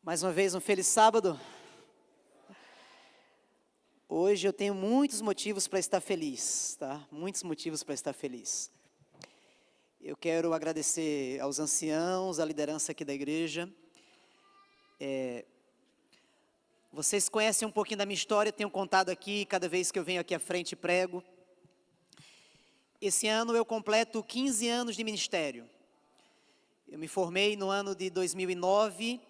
Mais uma vez, um feliz sábado. Hoje eu tenho muitos motivos para estar feliz, tá? Muitos motivos para estar feliz. Eu quero agradecer aos anciãos, à liderança aqui da igreja. Vocês conhecem um pouquinho da minha história, eu tenho contado aqui, cada vez que eu venho aqui à frente e prego. Esse ano eu completo 15 anos de ministério. Eu me formei no ano de 2009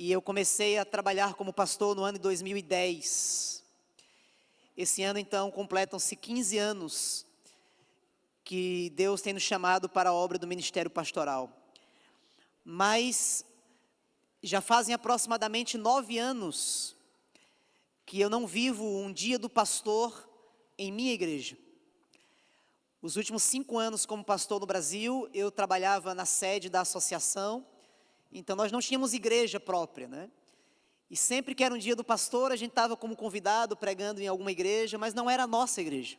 e eu comecei a trabalhar como pastor no ano de 2010. Esse ano, então, completam-se 15 anos que Deus tem nos chamado para a obra do ministério pastoral. Mas já fazem aproximadamente 9 anos que eu não vivo um dia do pastor em minha igreja. Os últimos 5 anos como pastor no Brasil, eu trabalhava na sede da associação, então nós não tínhamos igreja própria, né? E sempre que era um dia do pastor, a gente estava como convidado, pregando em alguma igreja, mas não era a nossa igreja.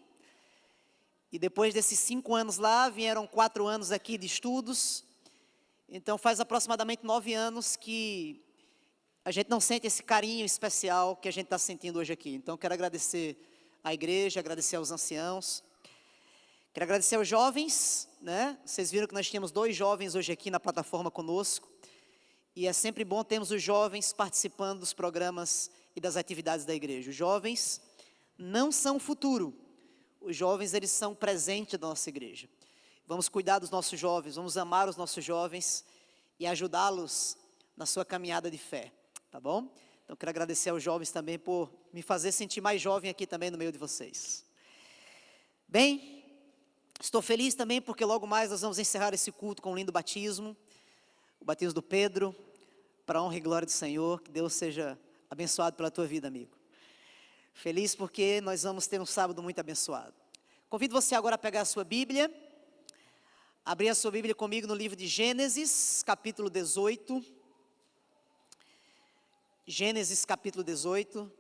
E depois desses 5 anos lá, vieram 4 anos aqui de estudos. Então faz aproximadamente 9 anos que a gente não sente esse carinho especial que a gente está sentindo hoje aqui. Então quero agradecer à igreja, agradecer aos anciãos. Quero agradecer aos jovens, né? Vocês viram que nós tínhamos 2 jovens hoje aqui na plataforma conosco. E é sempre bom termos os jovens participando dos programas e das atividades da igreja. Os jovens não são o futuro. Os jovens, eles são presente da nossa igreja. Vamos cuidar dos nossos jovens, vamos amar os nossos jovens e ajudá-los na sua caminhada de fé, tá bom? Então, quero agradecer aos jovens também por me fazer sentir mais jovem aqui também no meio de vocês. Bem, estou feliz também porque logo mais nós vamos encerrar esse culto com um lindo batismo. O batismo do Pedro, para a honra e glória do Senhor. Que Deus seja abençoado pela tua vida, amigo. Feliz porque nós vamos ter um sábado muito abençoado. Convido você agora a pegar a sua Bíblia, abrir a sua Bíblia comigo no livro de Gênesis, capítulo 18. Gênesis, capítulo 18.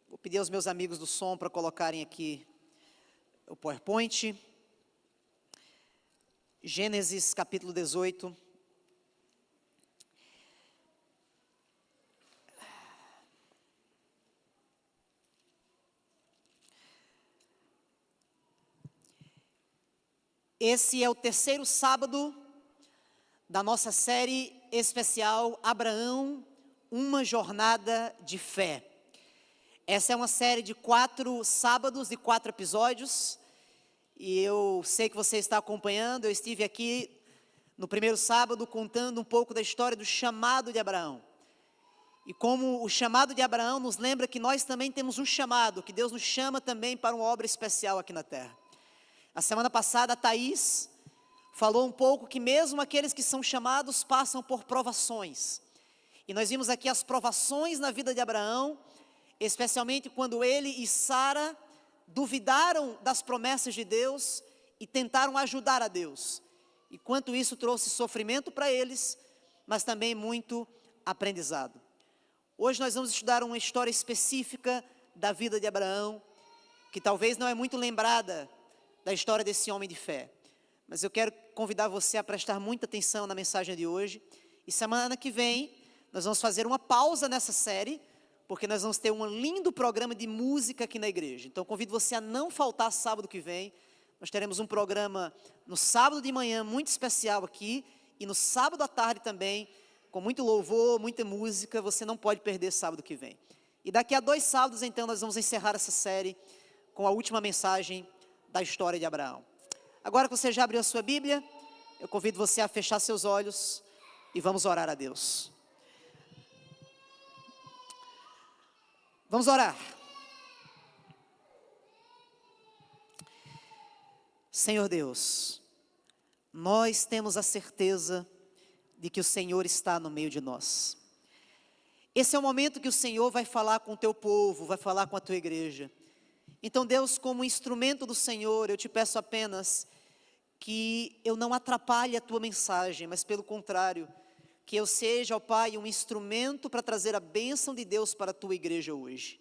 Vou pedir aos meus amigos do som para colocarem aqui o PowerPoint. Gênesis, capítulo 18. Esse é o terceiro sábado da nossa série especial Abraão, uma jornada de fé. Essa é uma série de 4 sábados e 4 episódios. E eu sei que você está acompanhando. Eu estive aqui no primeiro sábado contando um pouco da história do chamado de Abraão. E como o chamado de Abraão nos lembra que nós também temos um chamado, que Deus nos chama também para uma obra especial aqui na terra. A semana passada a Thaís falou um pouco que mesmo aqueles que são chamados passam por provações. E nós vimos aqui as provações na vida de Abraão, especialmente quando ele e Sara duvidaram das promessas de Deus e tentaram ajudar a Deus. E quanto isso trouxe sofrimento para eles, mas também muito aprendizado. Hoje nós vamos estudar uma história específica da vida de Abraão, que talvez não é muito lembrada da história desse homem de fé. Mas eu quero convidar você a prestar muita atenção na mensagem de hoje. E semana que vem, nós vamos fazer uma pausa nessa série, porque nós vamos ter um lindo programa de música aqui na igreja. Então, convido você a não faltar sábado que vem. Nós teremos um programa no sábado de manhã, muito especial aqui, e no sábado à tarde também, com muito louvor, muita música. Você não pode perder sábado que vem. E daqui a 2 sábados, então, nós vamos encerrar essa série com a última mensagem da história de Abraão. Agora que você já abriu a sua Bíblia, eu convido você a fechar seus olhos e vamos orar a Deus. Vamos orar. Senhor Deus, nós temos a certeza de que o Senhor está no meio de nós. Esse é o momento que o Senhor vai falar com o teu povo, vai falar com a tua igreja. Então, Deus, como instrumento do Senhor, eu te peço apenas que eu não atrapalhe a tua mensagem, mas pelo contrário, que eu seja, ó Pai, um instrumento para trazer a bênção de Deus para a tua igreja hoje.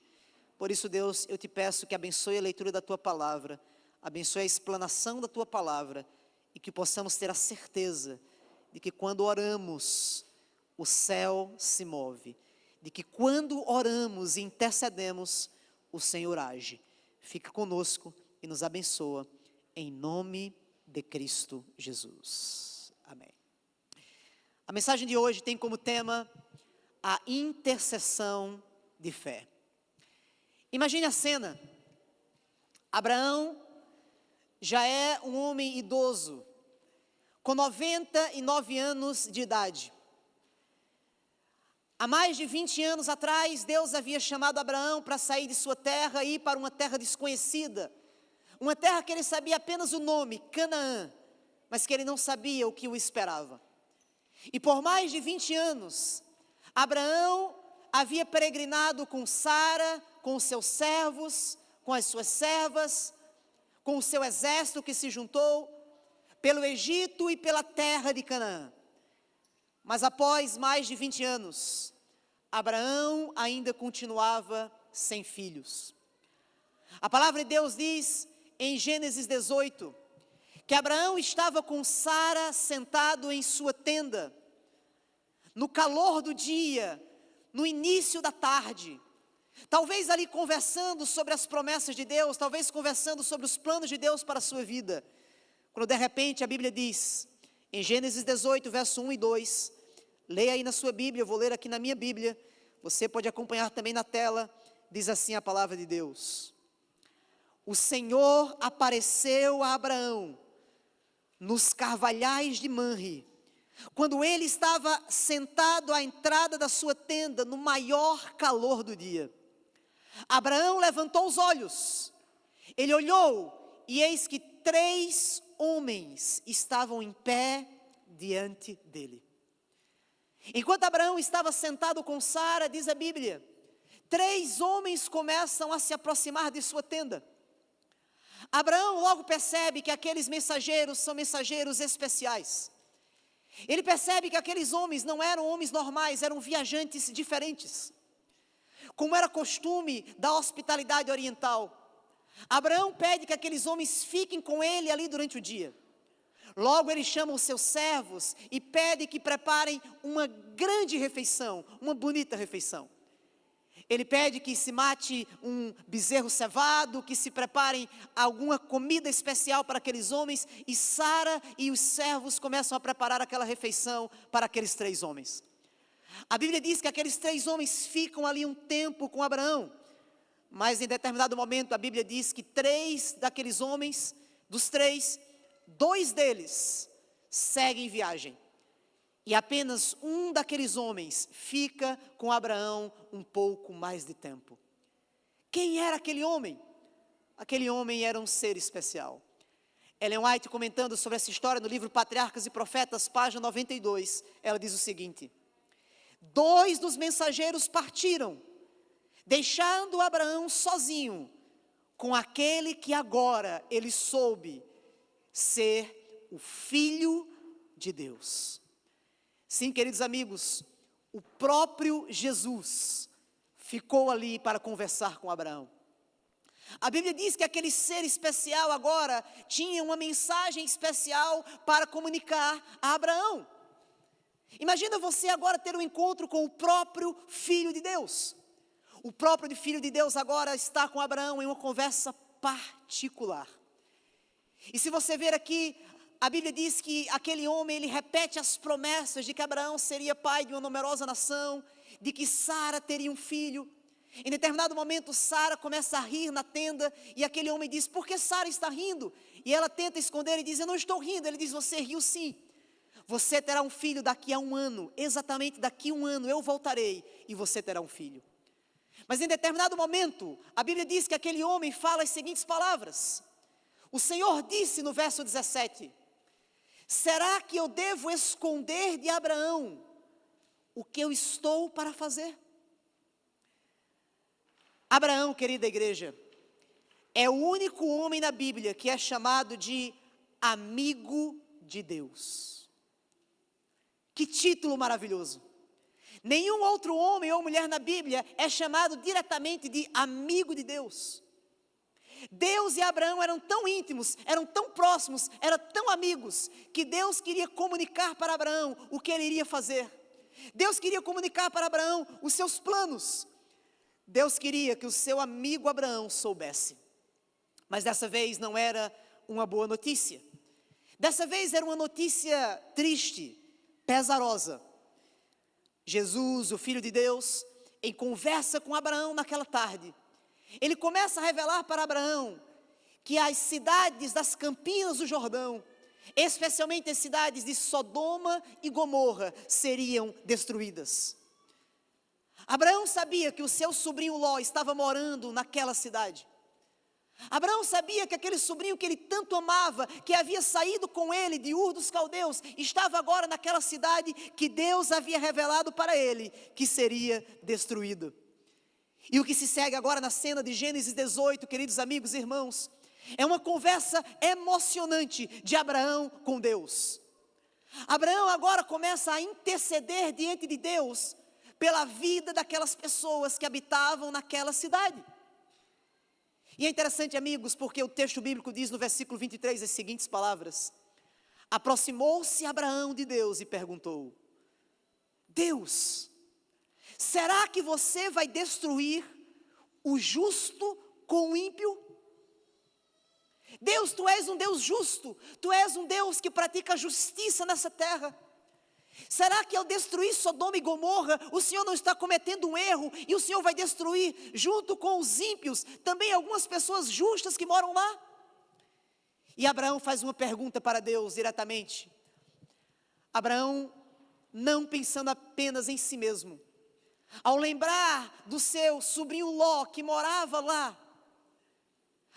Por isso, Deus, eu te peço que abençoe a leitura da tua palavra, abençoe a explanação da tua palavra e que possamos ter a certeza de que quando oramos, o céu se move, de que quando oramos e intercedemos, o Senhor age. Fica conosco e nos abençoa, em nome de Cristo Jesus. Amém. A mensagem de hoje tem como tema a intercessão de fé. Imagine a cena. Abraão já é um homem idoso, com 99 anos de idade. Há mais de 20 anos atrás, Deus havia chamado Abraão para sair de sua terra e ir para uma terra desconhecida. Uma terra que ele sabia apenas o nome, Canaã, mas que ele não sabia o que o esperava. E por mais de 20 anos, Abraão havia peregrinado com Sara, com os seus servos, com as suas servas, com o seu exército que se juntou, pelo Egito e pela terra de Canaã. Mas após mais de 20 anos, Abraão ainda continuava sem filhos. A palavra de Deus diz em Gênesis 18, que Abraão estava com Sara sentado em sua tenda, no calor do dia, no início da tarde, talvez ali conversando sobre as promessas de Deus, talvez conversando sobre os planos de Deus para a sua vida, quando de repente a Bíblia diz, em Gênesis 18, verso 1 e 2, leia aí na sua Bíblia, eu vou ler aqui na minha Bíblia, você pode acompanhar também na tela, diz assim a palavra de Deus: o Senhor apareceu a Abraão, nos carvalhais de Manre, quando ele estava sentado à entrada da sua tenda, no maior calor do dia. Abraão levantou os olhos, ele olhou, e eis que 3 homens estavam em pé diante dele. Enquanto Abraão estava sentado com Sara, diz a Bíblia, 3 homens começam a se aproximar de sua tenda. Abraão logo percebe que aqueles mensageiros são mensageiros especiais. Ele percebe que aqueles homens não eram homens normais, eram viajantes diferentes. Como era costume da hospitalidade oriental, Abraão pede que aqueles homens fiquem com ele ali durante o dia. Logo ele chama os seus servos e pede que preparem uma grande refeição, uma bonita refeição. Ele pede que se mate um bezerro cevado, que se preparem alguma comida especial para aqueles homens, e Sara e os servos começam a preparar aquela refeição para aqueles 3 homens. A Bíblia diz que aqueles 3 homens ficam ali um tempo com Abraão, mas em determinado momento a Bíblia diz que 3 daqueles homens, dos 3, 2 deles seguem viagem. E apenas um daqueles homens fica com Abraão um pouco mais de tempo. Quem era aquele homem? Aquele homem era um ser especial. Ellen White, comentando sobre essa história no livro Patriarcas e Profetas, página 92, ela diz o seguinte: 2 dos mensageiros partiram, deixando Abraão sozinho, com aquele que agora ele soube ser o Filho de Deus. Sim, queridos amigos, o próprio Jesus ficou ali para conversar com Abraão. A Bíblia diz que aquele ser especial agora tinha uma mensagem especial para comunicar a Abraão. Imagina você agora ter um encontro com o próprio Filho de Deus. O próprio Filho de Deus agora está com Abraão em uma conversa particular. E se você ver aqui, a Bíblia diz que aquele homem, ele repete as promessas de que Abraão seria pai de uma numerosa nação, de que Sara teria um filho. Em determinado momento, Sara começa a rir na tenda, e aquele homem diz: por que Sara está rindo? E ela tenta esconder e diz: eu não estou rindo. Ele diz: você riu sim. Você terá um filho daqui a 1 ano, exatamente daqui a 1 ano eu voltarei e você terá um filho. Mas em determinado momento, a Bíblia diz que aquele homem fala as seguintes palavras. O Senhor disse no verso 17: será que eu devo esconder de Abraão o que eu estou para fazer? Abraão, querida igreja, é o único homem na Bíblia que é chamado de amigo de Deus. Que título maravilhoso! Nenhum outro homem ou mulher na Bíblia é chamado diretamente de amigo de Deus. Deus e Abraão eram tão íntimos, eram tão próximos, eram tão amigos, que Deus queria comunicar para Abraão o que ele iria fazer. Deus queria comunicar para Abraão os seus planos. Deus queria que o seu amigo Abraão soubesse. Mas dessa vez não era uma boa notícia. Dessa vez era uma notícia triste, pesarosa. Jesus, o Filho de Deus, em conversa com Abraão naquela tarde, ele começa a revelar para Abraão que as cidades das campinas do Jordão, especialmente as cidades de Sodoma e Gomorra, seriam destruídas. Abraão sabia que o seu sobrinho Ló estava morando naquela cidade. Abraão sabia que aquele sobrinho que ele tanto amava, que havia saído com ele de Ur dos Caldeus, estava agora naquela cidade que Deus havia revelado para ele, que seria destruída. E o que se segue agora na cena de Gênesis 18, queridos amigos e irmãos, é uma conversa emocionante de Abraão com Deus. Abraão agora começa a interceder diante de Deus pela vida daquelas pessoas que habitavam naquela cidade. E é interessante, amigos, porque o texto bíblico diz no versículo 23 as seguintes palavras: aproximou-se Abraão de Deus e perguntou: Deus, será que você vai destruir o justo com o ímpio? Deus, tu és um Deus justo, tu és um Deus que pratica justiça nessa terra. Será que ao destruir Sodoma e Gomorra, o Senhor não está cometendo um erro e o Senhor vai destruir, junto com os ímpios, também algumas pessoas justas que moram lá? E Abraão faz uma pergunta para Deus diretamente. Abraão, não pensando apenas em si mesmo, ao lembrar do seu sobrinho Ló, que morava lá,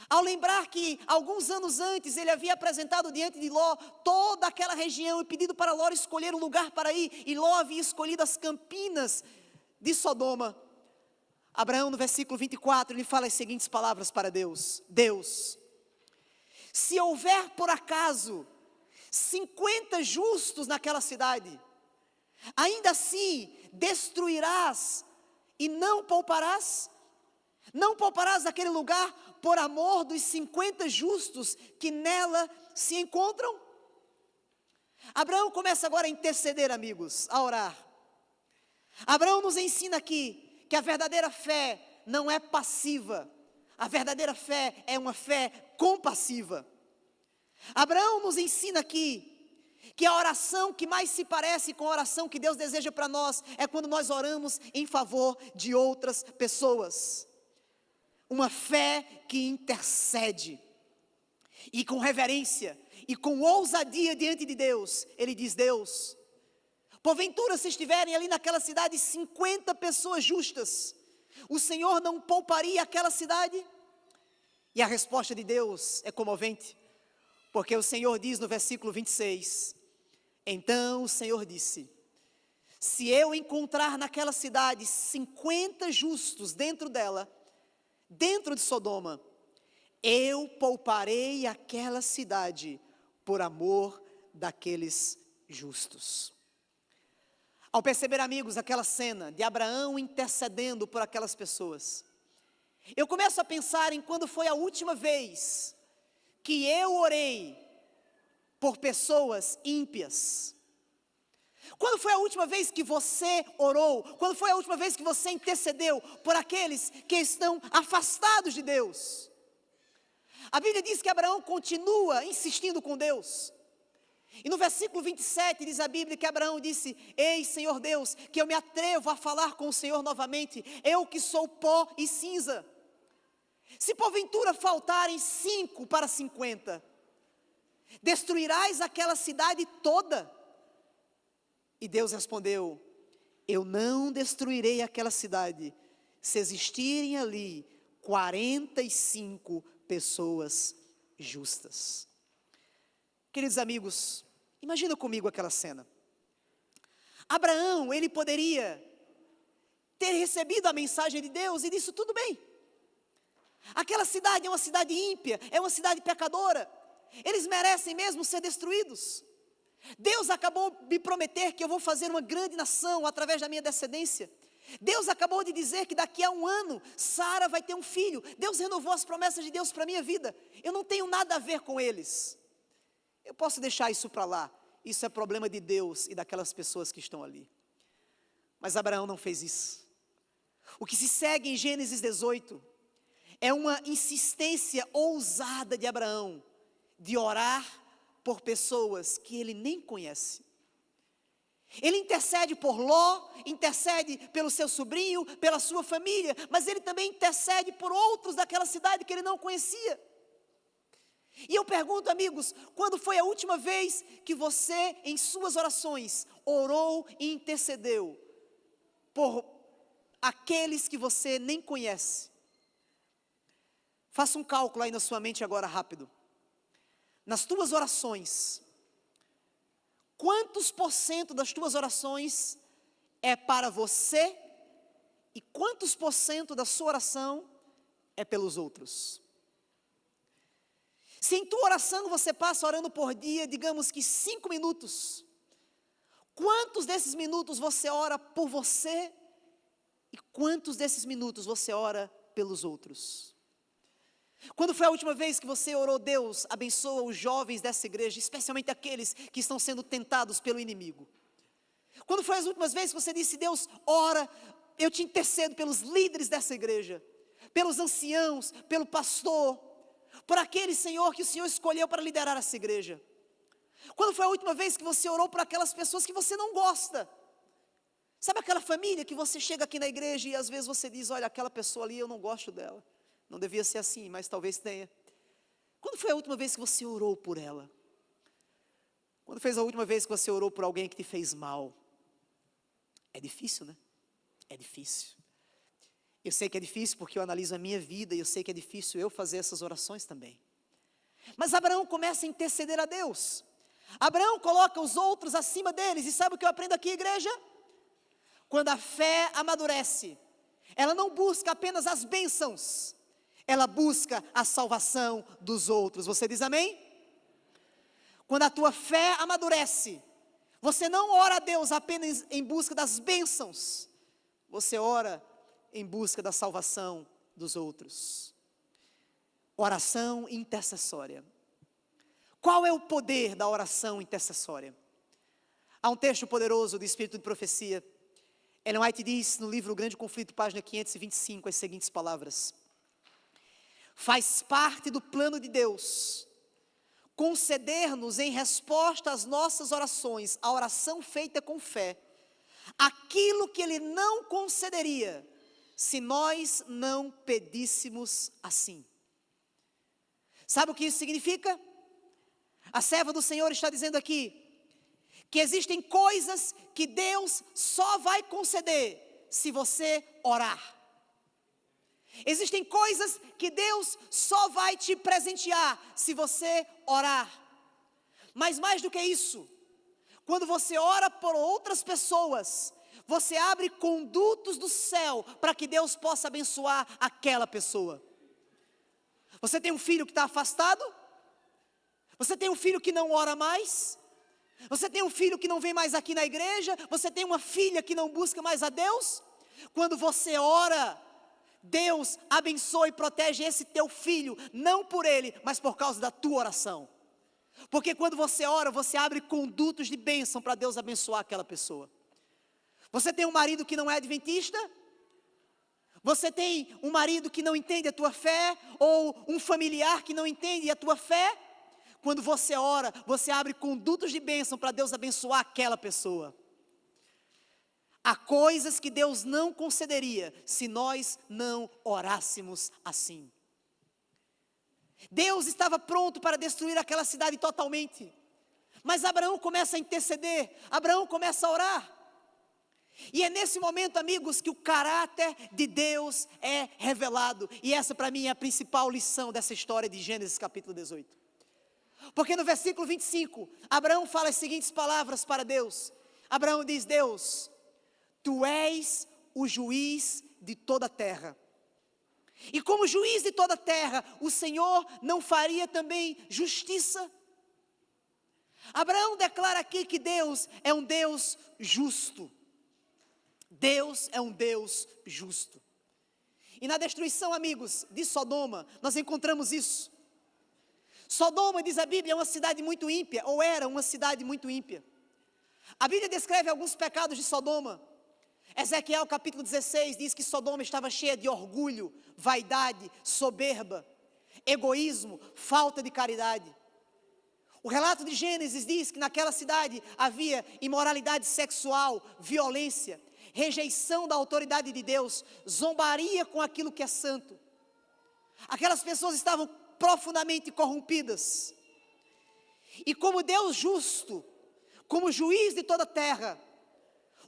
ao lembrar que alguns anos antes ele havia apresentado diante de Ló toda aquela região e pedido para Ló escolher um lugar para ir, e Ló havia escolhido as campinas de Sodoma. Abraão, no versículo 24, ele fala as seguintes palavras para Deus: Deus, se houver por acaso 50 justos naquela cidade, ainda assim destruirás e não pouparás? Não pouparás aquele lugar por amor dos 50 justos que nela se encontram? Abraão começa agora a interceder, amigos, a orar. Abraão nos ensina aqui que a verdadeira fé não é passiva. A verdadeira fé é uma fé compassiva. Abraão nos ensina aqui que a oração que mais se parece com a oração que Deus deseja para nós é quando nós oramos em favor de outras pessoas. Uma fé que intercede, e com reverência, e com ousadia diante de Deus, ele diz: Deus, porventura se estiverem ali naquela cidade 50 pessoas justas, o Senhor não pouparia aquela cidade? E a resposta de Deus é comovente, porque o Senhor diz no versículo 26, então o Senhor disse: se eu encontrar naquela cidade 50 justos dentro dela, dentro de Sodoma, eu pouparei aquela cidade por amor daqueles justos. Ao perceber, amigos, aquela cena de Abraão intercedendo por aquelas pessoas, eu começo a pensar em quando foi a última vez que eu orei por pessoas ímpias. Quando foi a última vez que você orou? Quando foi a última vez que você intercedeu por aqueles que estão afastados de Deus? A Bíblia diz que Abraão continua insistindo com Deus. E no versículo 27 diz a Bíblia que Abraão disse: ei, Senhor Deus, que eu me atrevo a falar com o Senhor novamente, eu que sou pó e cinza. Se porventura faltarem 5 para 50, destruirás aquela cidade toda? E Deus respondeu: eu não destruirei aquela cidade, se existirem ali 45 pessoas justas. Queridos amigos, imagina comigo aquela cena. Abraão, ele poderia ter recebido a mensagem de Deus e disse: tudo bem, aquela cidade é uma cidade ímpia, é uma cidade pecadora, eles merecem mesmo ser destruídos. Deus acabou de me prometer que eu vou fazer uma grande nação através da minha descendência. Deus acabou de dizer que daqui a 1 ano Sara vai ter um filho. Deus renovou as promessas de Deus para a minha vida. Eu não tenho nada a ver com eles. Eu posso deixar isso para lá. Isso é problema de Deus e daquelas pessoas que estão ali. Mas Abraão não fez isso. O que se segue em Gênesis 18 é uma insistência ousada de Abraão de orar por pessoas que ele nem conhece. Ele intercede por Ló, intercede pelo seu sobrinho, pela sua família, mas ele também intercede por outros daquela cidade que ele não conhecia. E eu pergunto, amigos, quando foi a última vez que você, em suas orações, orou e intercedeu por aqueles que você nem conhece? Faça um cálculo aí na sua mente agora rápido. Nas tuas orações, quantos por cento das tuas orações é para você e quantos por cento da sua oração é pelos outros? Se em tua oração você passa orando por dia, digamos que 5 minutos, quantos desses minutos você ora por você e quantos desses minutos você ora pelos outros? Quando foi a última vez que você orou: Deus, abençoa os jovens dessa igreja, especialmente aqueles que estão sendo tentados pelo inimigo? Quando foi as últimas vezes que você disse: Deus, ora, eu te intercedo pelos líderes dessa igreja, pelos anciãos, pelo pastor, por aquele, Senhor, que o Senhor escolheu para liderar essa igreja? Quando foi a última vez que você orou por aquelas pessoas que você não gosta? Sabe aquela família que você chega aqui na igreja e às vezes você diz: olha, aquela pessoa ali eu não gosto dela. Não devia ser assim, mas talvez tenha. Quando foi a última vez que você orou por ela? Quando foi a última vez que você orou por alguém que te fez mal? É difícil, né? É difícil. Eu sei que é difícil porque eu analiso a minha vida e eu sei que é difícil eu fazer essas orações também. Mas Abraão começa a interceder a Deus. Abraão coloca os outros acima deles. E sabe o que eu aprendo aqui, igreja? Quando a fé amadurece, ela não busca apenas as bênçãos, ela busca a salvação dos outros. Você diz amém? Quando a tua fé amadurece, você não ora a Deus apenas em busca das bênçãos, você ora em busca da salvação dos outros. Oração intercessória. Qual é o poder da oração intercessória? Há um texto poderoso do Espírito de Profecia. Ellen White diz no livro O Grande Conflito, página 525, as seguintes palavras: faz parte do plano de Deus conceder-nos em resposta às nossas orações, a oração feita com fé, aquilo que Ele não concederia se nós não pedíssemos assim. Sabe o que isso significa? A serva do Senhor está dizendo aqui que existem coisas que Deus só vai conceder se você orar. Existem coisas que Deus só vai te presentear se você orar. Mas mais do que isso, quando você ora por outras pessoas, você abre condutos do céu para que Deus possa abençoar aquela pessoa. Você tem um filho que está afastado? Você tem um filho que não ora mais? Você tem um filho que não vem mais aqui na igreja? Você tem uma filha que não busca mais a Deus? Quando você ora, Deus abençoa e protege esse teu filho, não por ele, mas por causa da tua oração. Porque quando você ora, você abre condutos de bênção para Deus abençoar aquela pessoa. Você tem um marido que não é adventista? Você tem um marido que não entende a tua fé? Ou um familiar que não entende a tua fé? Quando você ora, você abre condutos de bênção para Deus abençoar aquela pessoa. Há coisas que Deus não concederia se nós não orássemos assim. Deus estava pronto para destruir aquela cidade totalmente. Mas Abraão começa a interceder, Abraão começa a orar. E é nesse momento, amigos, que o caráter de Deus é revelado. E essa para mim é a principal lição dessa história de Gênesis capítulo 18. Porque no versículo 25, Abraão fala as seguintes palavras para Deus. Abraão diz: Deus, Tu és o juiz de toda a terra. E como juiz de toda a terra, o Senhor não faria também justiça? Abraão declara aqui que Deus é um Deus justo. Deus é um Deus justo. E na destruição, amigos, de Sodoma, nós encontramos isso. Sodoma, diz a Bíblia, é uma cidade muito ímpia, ou era uma cidade muito ímpia. A Bíblia descreve alguns pecados de Sodoma. Ezequiel capítulo 16 diz que Sodoma estava cheia de orgulho, vaidade, soberba, egoísmo, falta de caridade. O relato de Gênesis diz que naquela cidade havia imoralidade sexual, violência, rejeição da autoridade de Deus, zombaria com aquilo que é santo. Aquelas pessoas estavam profundamente corrompidas. E como Deus justo, como juiz de toda a terra,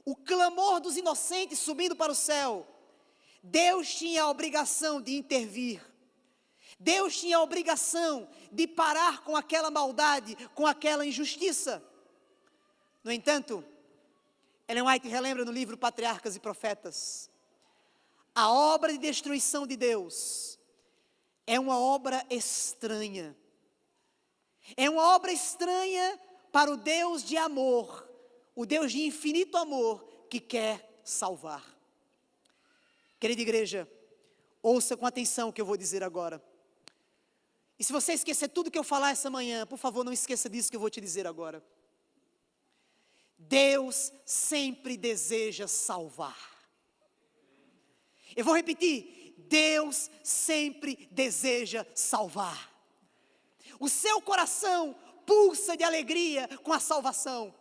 o clamor dos inocentes subindo para o céu, Deus tinha a obrigação de intervir. Deus tinha a obrigação de parar com aquela maldade, com aquela injustiça. No entanto, Ellen White relembra no livro Patriarcas e Profetas, a obra de destruição de Deus é uma obra estranha. É uma obra estranha para o Deus de amor, o Deus de infinito amor que quer salvar. Querida igreja, ouça com atenção o que eu vou dizer agora. E se você esquecer tudo que eu falar essa manhã, por favor, não esqueça disso que eu vou te dizer agora. Deus sempre deseja salvar. Eu vou repetir, Deus sempre deseja salvar. O seu coração pulsa de alegria com a salvação.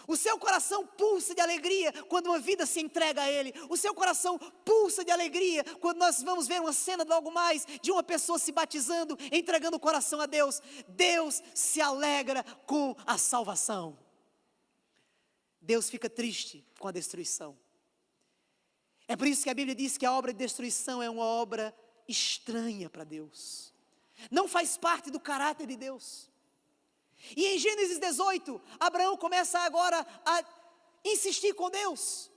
O seu coração pulsa de alegria quando uma vida se entrega a Ele. O seu coração pulsa de alegria quando nós vamos ver uma cena logo mais de uma pessoa se batizando, entregando o coração a Deus. Deus se alegra com a salvação. Deus fica triste com a destruição. É por isso que a Bíblia diz que a obra de destruição é uma obra estranha para Deus. Não faz parte do caráter de Deus. E em Gênesis 18, Abraão começa agora a insistir com Deus.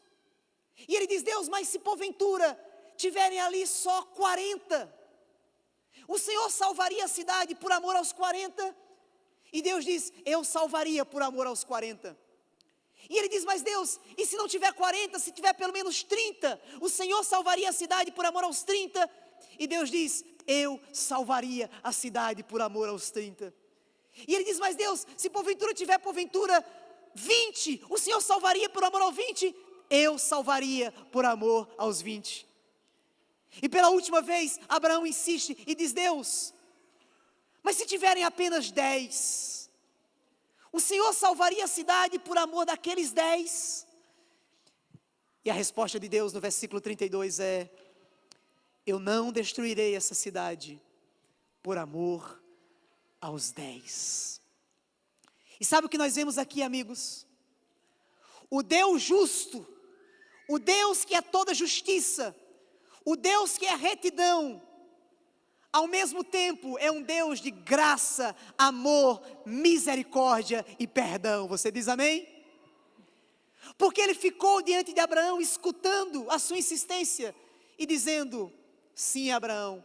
E ele diz, Deus, mas se porventura tiverem ali só 40, o Senhor salvaria a cidade por amor aos 40? E Deus diz, eu salvaria por amor aos 40. E ele diz, mas Deus, e se não tiver 40, se tiver pelo menos 30, o Senhor salvaria a cidade por amor aos 30? E Deus diz, eu salvaria a cidade por amor aos 30. E ele diz, mas Deus, se porventura tiver 20, o Senhor salvaria por amor aos 20? Eu salvaria por amor aos 20. E pela última vez, Abraão insiste e diz, Deus, mas se tiverem apenas 10, o Senhor salvaria a cidade por amor daqueles 10? E a resposta de Deus no versículo 32 é, eu não destruirei essa cidade por amor aos 10. E sabe o que nós vemos aqui, amigos? O Deus justo, o Deus que é toda justiça, o Deus que é retidão, ao mesmo tempo é um Deus de graça, amor, misericórdia e perdão. Você diz amém? Porque ele ficou diante de Abraão, escutando a sua insistência e dizendo, sim, Abraão,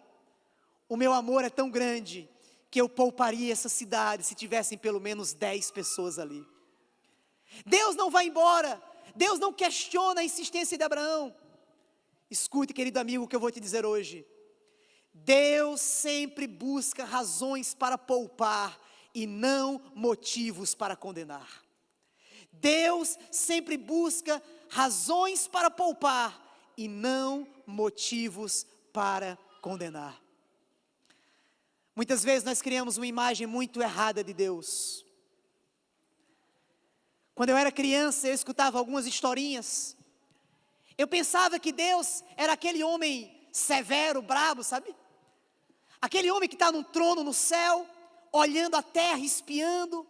o meu amor é tão grande que eu pouparia essa cidade se tivessem pelo menos 10 pessoas ali. Deus não vai embora, Deus não questiona a insistência de Abraão. Escute, querido amigo, o que eu vou te dizer hoje. Deus sempre busca razões para poupar e não motivos para condenar. Deus sempre busca razões para poupar e não motivos para condenar. Muitas vezes nós criamos uma imagem muito errada de Deus. Quando eu era criança, eu escutava algumas historinhas. Eu pensava que Deus era aquele homem severo, brabo, sabe? Aquele homem que está num trono no céu, olhando a terra, espiando,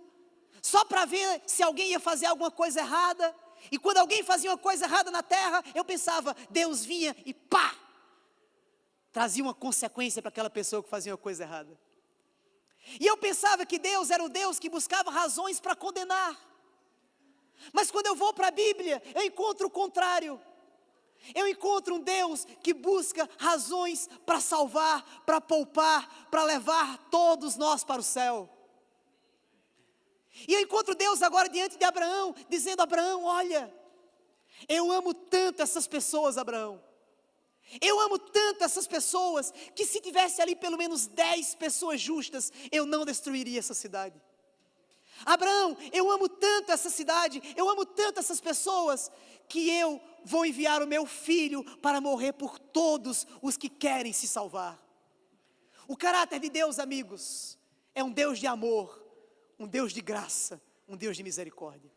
só para ver se alguém ia fazer alguma coisa errada. E quando alguém fazia uma coisa errada na terra, eu pensava, Deus vinha e pá! Trazia uma consequência para aquela pessoa que fazia uma coisa errada. E eu pensava que Deus era o Deus que buscava razões para condenar. Mas quando eu vou para a Bíblia, eu encontro o contrário. Eu encontro um Deus que busca razões para salvar, para poupar, para levar todos nós para o céu. E eu encontro Deus agora diante de Abraão, dizendo, Abraão, olha, eu amo tanto essas pessoas, Abraão. Eu amo tanto essas pessoas, que se tivesse ali pelo menos 10 pessoas justas, eu não destruiria essa cidade. Abraão, eu amo tanto essa cidade, eu amo tanto essas pessoas, que eu vou enviar o meu filho para morrer por todos os que querem se salvar. O caráter de Deus, amigos, é um Deus de amor, um Deus de graça, um Deus de misericórdia.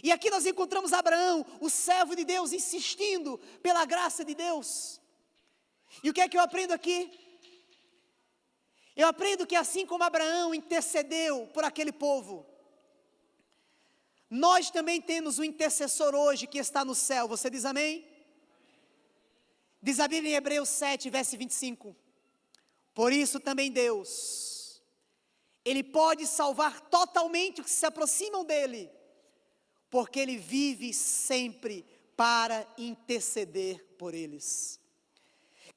E aqui nós encontramos Abraão, o servo de Deus, insistindo pela graça de Deus. E o que é que eu aprendo aqui? Eu aprendo que assim como Abraão intercedeu por aquele povo, nós também temos um intercessor hoje que está no céu. Você diz amém? Diz a Bíblia em Hebreus 7, verso 25. Por isso também Deus, Ele pode salvar totalmente os que se aproximam dEle, porque Ele vive sempre para interceder por eles.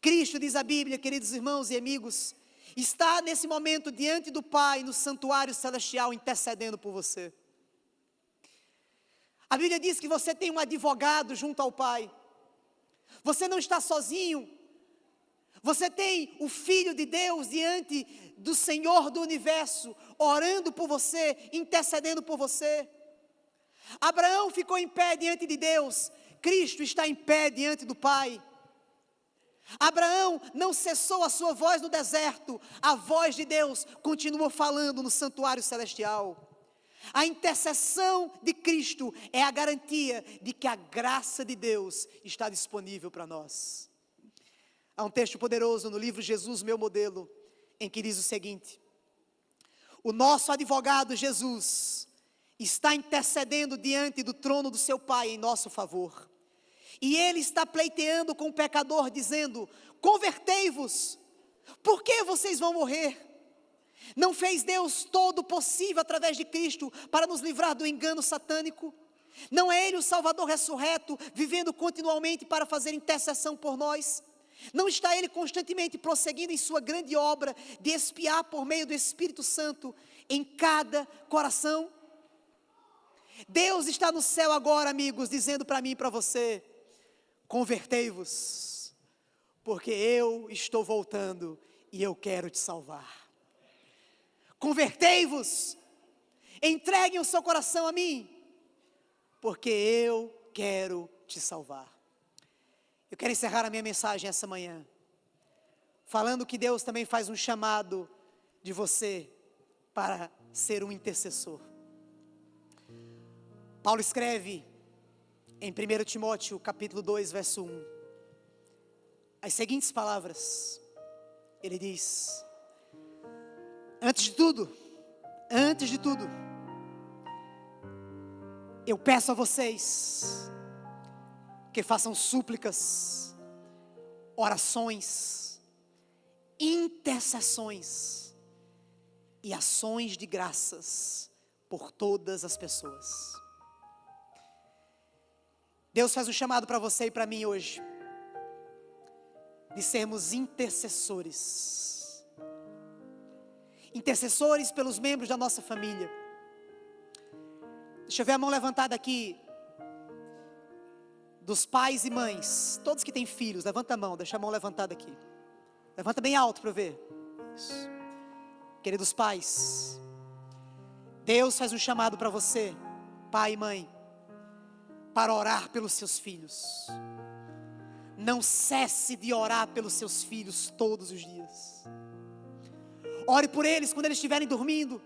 Cristo, diz a Bíblia, queridos irmãos e amigos, está nesse momento diante do Pai, no santuário celestial, intercedendo por você. A Bíblia diz que você tem um advogado junto ao Pai. Você não está sozinho. Você tem o Filho de Deus diante do Senhor do Universo, orando por você, intercedendo por você. Abraão ficou em pé diante de Deus. Cristo está em pé diante do Pai. Abraão não cessou a sua voz no deserto. A voz de Deus continuou falando no santuário celestial. A intercessão de Cristo é a garantia de que a graça de Deus está disponível para nós. Há um texto poderoso no livro Jesus, Meu Modelo, em que diz o seguinte: o nosso advogado Jesus está intercedendo diante do trono do seu Pai em nosso favor. E Ele está pleiteando com o pecador, dizendo: convertei-vos, por que vocês vão morrer? Não fez Deus todo o possível através de Cristo para nos livrar do engano satânico? Não é Ele o Salvador ressurreto, vivendo continuamente para fazer intercessão por nós? Não está Ele constantemente prosseguindo em sua grande obra de expiar por meio do Espírito Santo em cada coração? Deus está no céu agora, amigos, dizendo para mim e para você: convertei-vos, porque eu estou voltando e eu quero te salvar. Convertei-vos, entreguem o seu coração a mim, porque eu quero te salvar. Eu quero encerrar a minha mensagem essa manhã, falando que Deus também faz um chamado de você para ser um intercessor. Paulo escreve em 1 Timóteo capítulo 2, verso 1, as seguintes palavras. Ele diz: antes de tudo, eu peço a vocês que façam súplicas, orações, intercessões e ações de graças por todas as pessoas. Deus faz um chamado para você e para mim hoje, de sermos intercessores. Intercessores pelos membros da nossa família. Deixa eu ver a mão levantada aqui, dos pais e mães, todos que têm filhos, levanta a mão, deixa a mão levantada aqui. Levanta bem alto para eu ver. Isso. Queridos pais, Deus faz um chamado para você, pai e mãe, para orar pelos seus filhos. Não cesse de orar pelos seus filhos todos os dias. Ore por eles quando eles estiverem dormindo.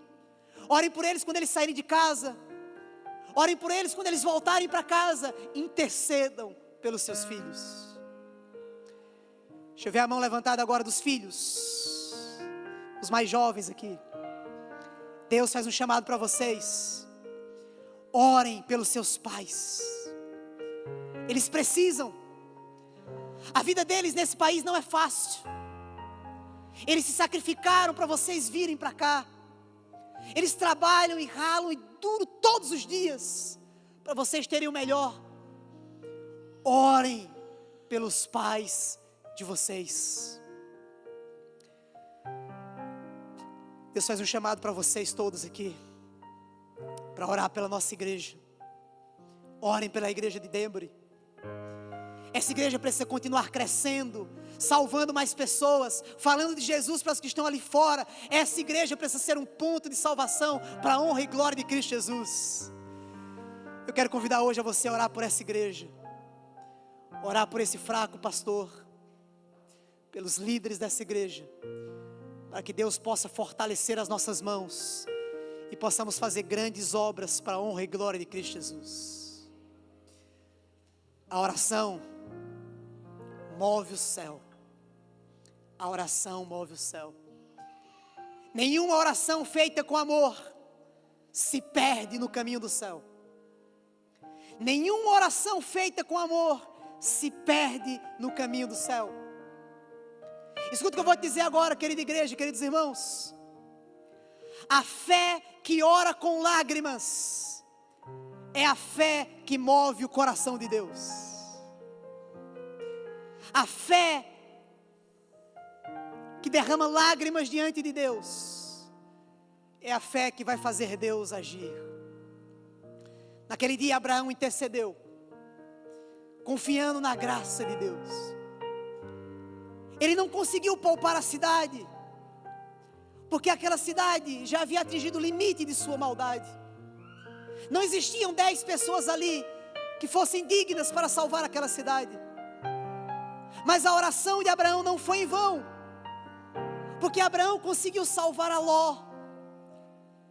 Ore por eles quando eles saírem de casa. Orem por eles quando eles voltarem para casa. Intercedam pelos seus filhos. Deixa eu ver a mão levantada agora dos filhos, os mais jovens aqui. Deus faz um chamado para vocês. Orem pelos seus pais. Eles precisam. A vida deles nesse país não é fácil. Eles se sacrificaram para vocês virem para cá. Eles trabalham e ralam e duro todos os dias para vocês terem o melhor. Orem pelos pais de vocês. Deus faz um chamado para vocês todos aqui, para orar pela nossa igreja. Orem pela igreja de Denbury. Essa igreja precisa continuar crescendo, salvando mais pessoas, falando de Jesus para os que estão ali fora. Essa igreja precisa ser um ponto de salvação para a honra e glória de Cristo Jesus. Eu quero convidar hoje a você a orar por essa igreja, orar por esse fraco pastor, pelos líderes dessa igreja, para que Deus possa fortalecer as nossas mãos e possamos fazer grandes obras para a honra e glória de Cristo Jesus. A oração move o céu. A oração move o céu. Nenhuma oração feita com amor se perde no caminho do céu. Nenhuma oração feita com amor se perde no caminho do céu. Escuta o que eu vou te dizer agora, querida igreja, queridos irmãos. A fé que ora com lágrimas é a fé que move o coração de Deus. A fé que derrama lágrimas diante de Deus é a fé que vai fazer Deus agir. Naquele dia Abraão intercedeu, confiando na graça de Deus. Ele não conseguiu poupar a cidade, porque aquela cidade já havia atingido o limite de sua maldade. Não existiam 10 pessoas ali que fossem dignas para salvar aquela cidade. Mas a oração de Abraão não foi em vão, porque Abraão conseguiu salvar a Ló,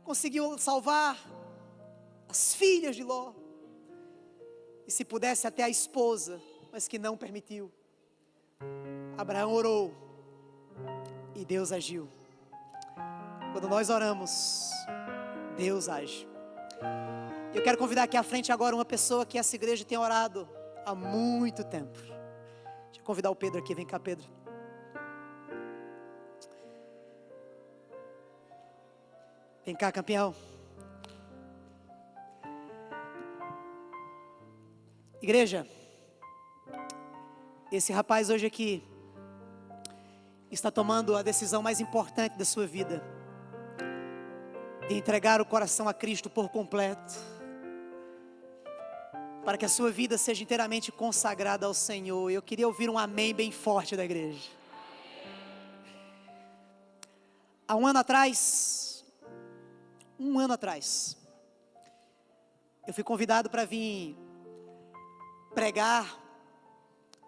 conseguiu salvar as filhas de Ló, e se pudesse até a esposa, mas que não permitiu. Abraão orou e Deus agiu. Quando nós oramos, Deus age. Eu quero convidar aqui à frente agora uma pessoa que essa igreja tem orado há muito tempo. Deixa eu convidar o Pedro aqui, vem cá, Pedro. Vem cá, campeão. Igreja, esse rapaz hoje aqui está tomando a decisão mais importante da sua vida, de entregar o coração a Cristo por completo, para que a sua vida seja inteiramente consagrada ao Senhor. Eu queria ouvir um amém bem forte da igreja. Há um ano atrás, eu fui convidado para vir pregar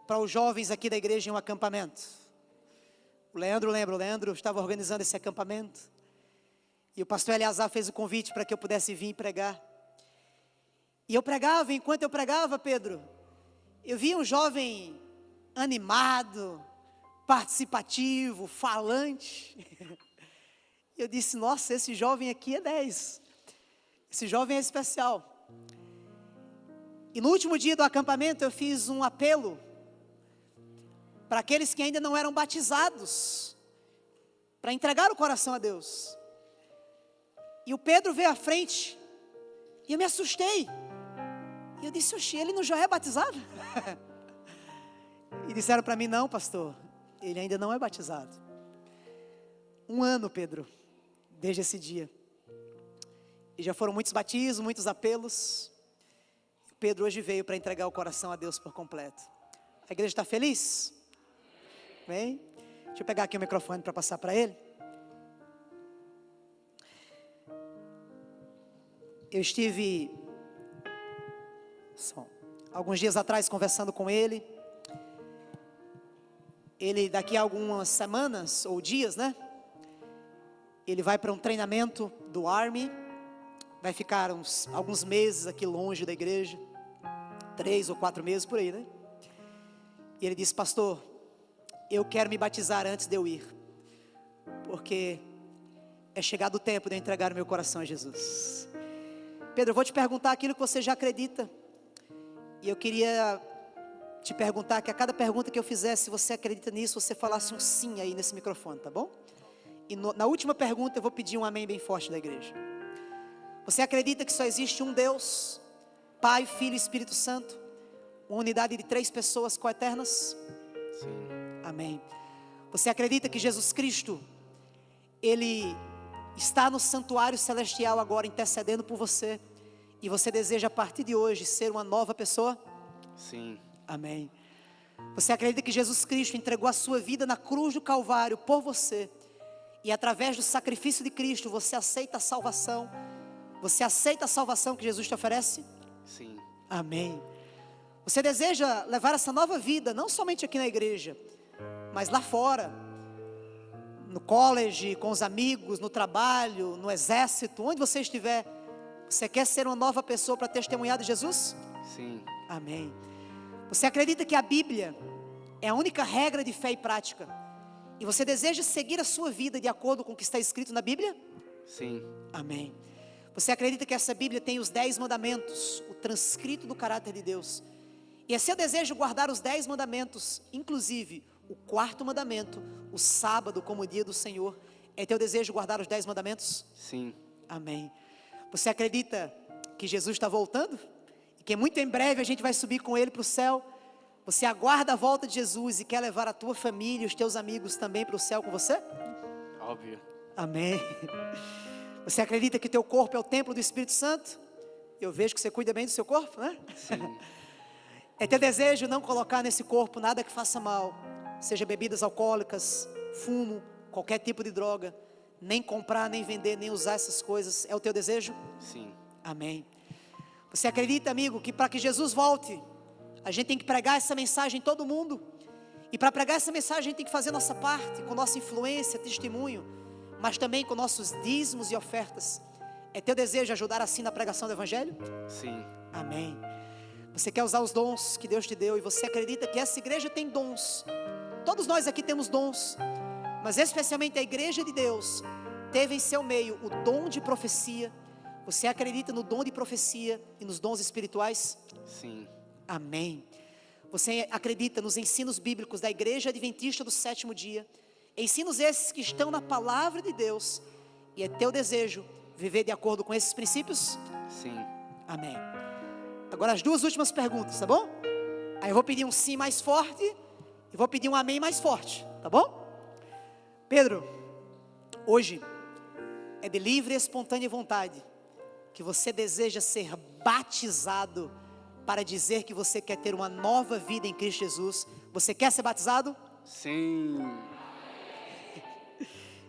para os jovens aqui da igreja em um acampamento. O Leandro estava organizando esse acampamento, e o pastor Eleazar fez o convite para que eu pudesse vir pregar. E eu pregava, enquanto eu pregava, Pedro, eu via um jovem animado, participativo, falante. Eu disse, nossa, esse jovem aqui é 10. Esse jovem é especial. E no último dia do acampamento eu fiz um apelo para aqueles que ainda não eram batizados, para entregar o coração a Deus. E o Pedro veio à frente, e eu me assustei. E eu disse, oxe, ele não já é batizado? E disseram para mim, não, pastor, ele ainda não é batizado. 1 ano, Pedro, desde esse dia. E já foram muitos batismos, muitos apelos. Pedro hoje veio para entregar o coração a Deus por completo. A igreja está feliz? Bem, deixa eu pegar aqui o microfone para passar para ele. Eu estive alguns dias atrás conversando com ele. Ele daqui a algumas semanas ou dias, né? Ele vai para um treinamento do Army. Vai ficar alguns meses aqui longe da igreja. 3 ou 4 meses por aí, né? E ele disse, pastor, eu quero me batizar antes de eu ir, porque é chegado o tempo de eu entregar o meu coração a Jesus. Pedro, eu vou te perguntar aquilo que você já acredita. E eu queria te perguntar que a cada pergunta que eu fizesse, se você acredita nisso, você falasse um sim aí nesse microfone, tá bom? E na última pergunta eu vou pedir um amém bem forte da igreja. Você acredita que só existe um Deus, Pai, Filho e Espírito Santo, uma unidade de 3 pessoas coeternas? Sim. Amém. Você acredita que Jesus Cristo, Ele está no santuário celestial agora intercedendo por você, e você deseja a partir de hoje ser uma nova pessoa? Sim. Amém. Você acredita que Jesus Cristo entregou a sua vida na cruz do Calvário por você, e através do sacrifício de Cristo você aceita a salvação? Você aceita a salvação que Jesus te oferece? Sim. Amém. Você deseja levar essa nova vida, não somente aqui na igreja, mas lá fora, no college, com os amigos, no trabalho, no exército, onde você estiver. Você quer ser uma nova pessoa para testemunhar de Jesus? Sim. Amém. Você acredita que a Bíblia é a única regra de fé e prática, e você deseja seguir a sua vida de acordo com o que está escrito na Bíblia? Sim. Amém. Você acredita que essa Bíblia tem os 10 mandamentos, o transcrito do caráter de Deus? E é seu desejo guardar os 10 mandamentos, inclusive o 4º mandamento, o sábado como o dia do Senhor. É teu desejo guardar os 10 mandamentos? Sim. Amém. Você acredita que Jesus está voltando? E que muito em breve a gente vai subir com Ele para o céu? Você aguarda a volta de Jesus e quer levar a tua família e os teus amigos também para o céu com você? Óbvio. Amém. Você acredita que o teu corpo é o templo do Espírito Santo? Eu vejo que você cuida bem do seu corpo, né? Sim. É teu desejo não colocar nesse corpo nada que faça mal, seja bebidas alcoólicas, fumo, qualquer tipo de droga, nem comprar, nem vender, nem usar essas coisas. É o teu desejo? Sim. Amém. Você acredita, amigo, que para que Jesus volte, a gente tem que pregar essa mensagem em todo mundo? E para pregar essa mensagem a gente tem que fazer nossa parte, com nossa influência, testemunho, mas também com nossos dízimos e ofertas. É teu desejo ajudar assim na pregação do Evangelho? Sim. Amém. Você quer usar os dons que Deus te deu, e você acredita que essa igreja tem dons. Todos nós aqui temos dons, mas especialmente a igreja de Deus teve em seu meio o dom de profecia. Você acredita no dom de profecia e nos dons espirituais? Sim. Amém. Você acredita nos ensinos bíblicos da Igreja Adventista do Sétimo Dia? Ensinos esses que estão na palavra de Deus, e é teu desejo viver de acordo com esses princípios? Sim. Amém. Agora as duas últimas perguntas, tá bom? Aí eu vou pedir um sim mais forte e vou pedir um amém mais forte, tá bom? Pedro, hoje é de livre e espontânea vontade que você deseja ser batizado para dizer que você quer ter uma nova vida em Cristo Jesus. Você quer ser batizado? Sim.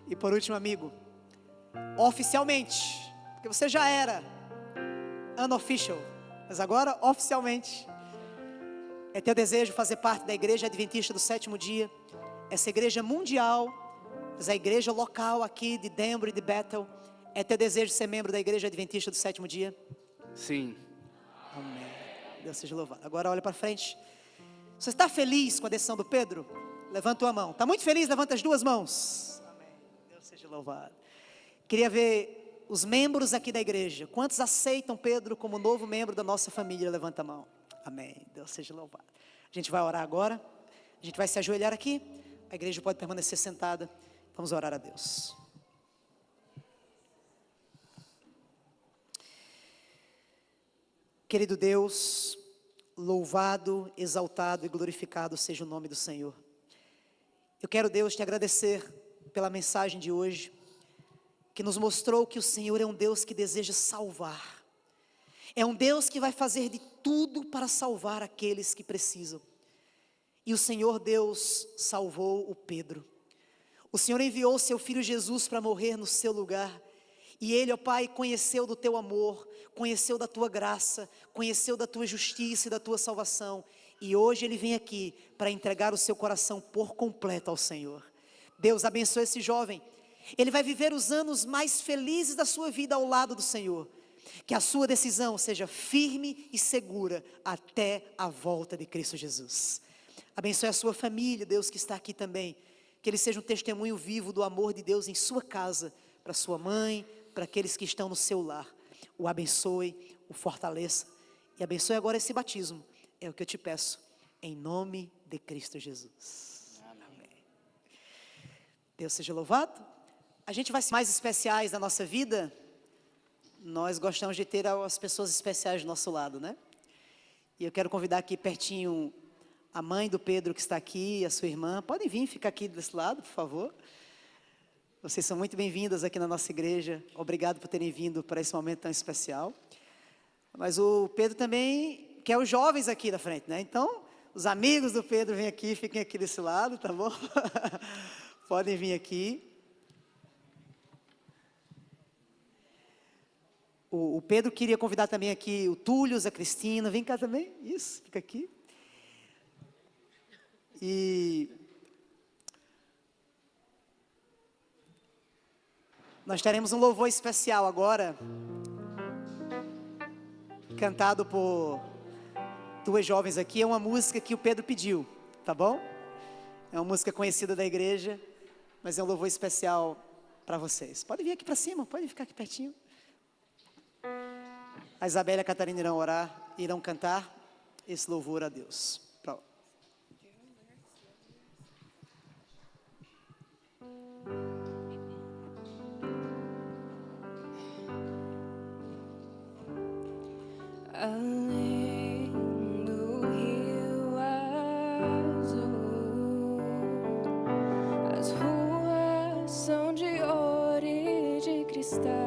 E por último, amigo, oficialmente, porque você já era unofficial, mas agora oficialmente, é teu desejo fazer parte da Igreja Adventista do Sétimo Dia, essa igreja mundial, mas a igreja local aqui de Denver e de Bethel. É teu desejo ser membro da Igreja Adventista do Sétimo Dia? Sim. Amém. Deus seja louvado. Agora olha para frente. Você está feliz com a decisão do Pedro? Levanta a mão. Está muito feliz? Levanta as duas mãos. Amém. Deus seja louvado. Queria ver os membros aqui da igreja. Quantos aceitam Pedro como novo membro da nossa família? Levanta a mão. Amém. Deus seja louvado. A gente vai orar agora. A gente vai se ajoelhar aqui. A igreja pode permanecer sentada. Vamos orar a Deus. Querido Deus, louvado, exaltado e glorificado seja o nome do Senhor. Eu quero, Deus, te agradecer pela mensagem de hoje, que nos mostrou que o Senhor é um Deus que deseja salvar. É um Deus que vai fazer de tudo para salvar aqueles que precisam. E o Senhor Deus salvou o Pedro. O Senhor enviou o seu filho Jesus para morrer no seu lugar. E ele, ó Pai, conheceu do teu amor, conheceu da tua graça, conheceu da tua justiça e da tua salvação. E hoje ele vem aqui para entregar o seu coração por completo ao Senhor. Deus abençoe esse jovem. Ele vai viver os anos mais felizes da sua vida ao lado do Senhor. Que a sua decisão seja firme e segura até a volta de Cristo Jesus. Abençoe a sua família, Deus, que está aqui também. Que ele seja um testemunho vivo do amor de Deus em sua casa, para sua mãe, para aqueles que estão no seu lar. O abençoe, o fortaleça e abençoe agora esse batismo. É o que eu te peço, em nome de Cristo Jesus. Amém. Deus seja louvado. A gente vai ser mais especiais na nossa vida. Nós gostamos de ter as pessoas especiais do nosso lado, né? E eu quero convidar aqui pertinho a mãe do Pedro que está aqui, a sua irmã. Podem vir ficar aqui desse lado, por favor. Vocês são muito bem-vindas aqui na nossa igreja. Obrigado por terem vindo para esse momento tão especial. Mas o Pedro também quer os jovens aqui da frente, né? Então, Os amigos do Pedro vêm aqui, fiquem aqui desse lado, tá bom? Podem vir aqui. O Pedro queria convidar também aqui o Túlio, a Cristina. Vem cá também. Isso, fica aqui. E nós teremos um louvor especial agora, cantado por duas jovens aqui. É uma música que o Pedro pediu, tá bom? É uma música conhecida da igreja, mas é um louvor especial para vocês. Pode vir aqui para cima, pode ficar aqui pertinho. A Isabela e a Catarina irão orar, irão cantar esse louvor a Deus. Pronto. Além do rio azul, as ruas são de ouro e de cristais.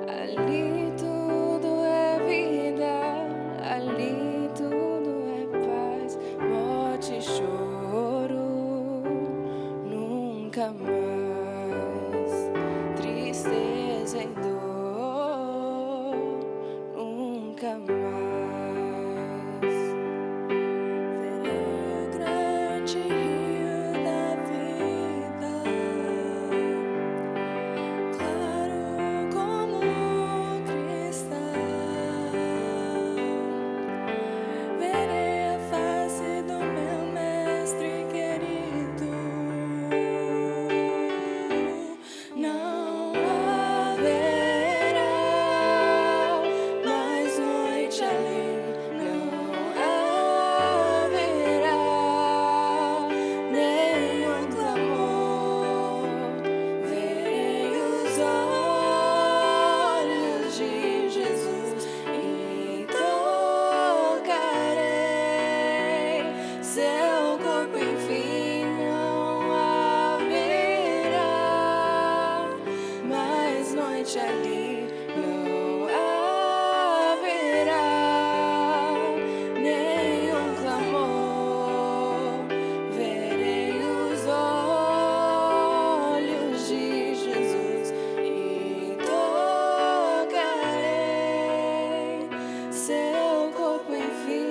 Ali tudo é vida, ali tudo é paz, morte e choro, nunca mais, tristeza e dor, nunca mais. Verei o grande rio da vida, claro como cristal. Verei a face do meu mestre querido. Não haverá mais noite ali, não haverá nenhum clamor. Verei os olhos de Jesus e tocarei seu corpo, enfim não haverá mais noite ali, não haverá nenhum clamor. Verei os olhos de Jesus e tocarei seu corpo, enfim.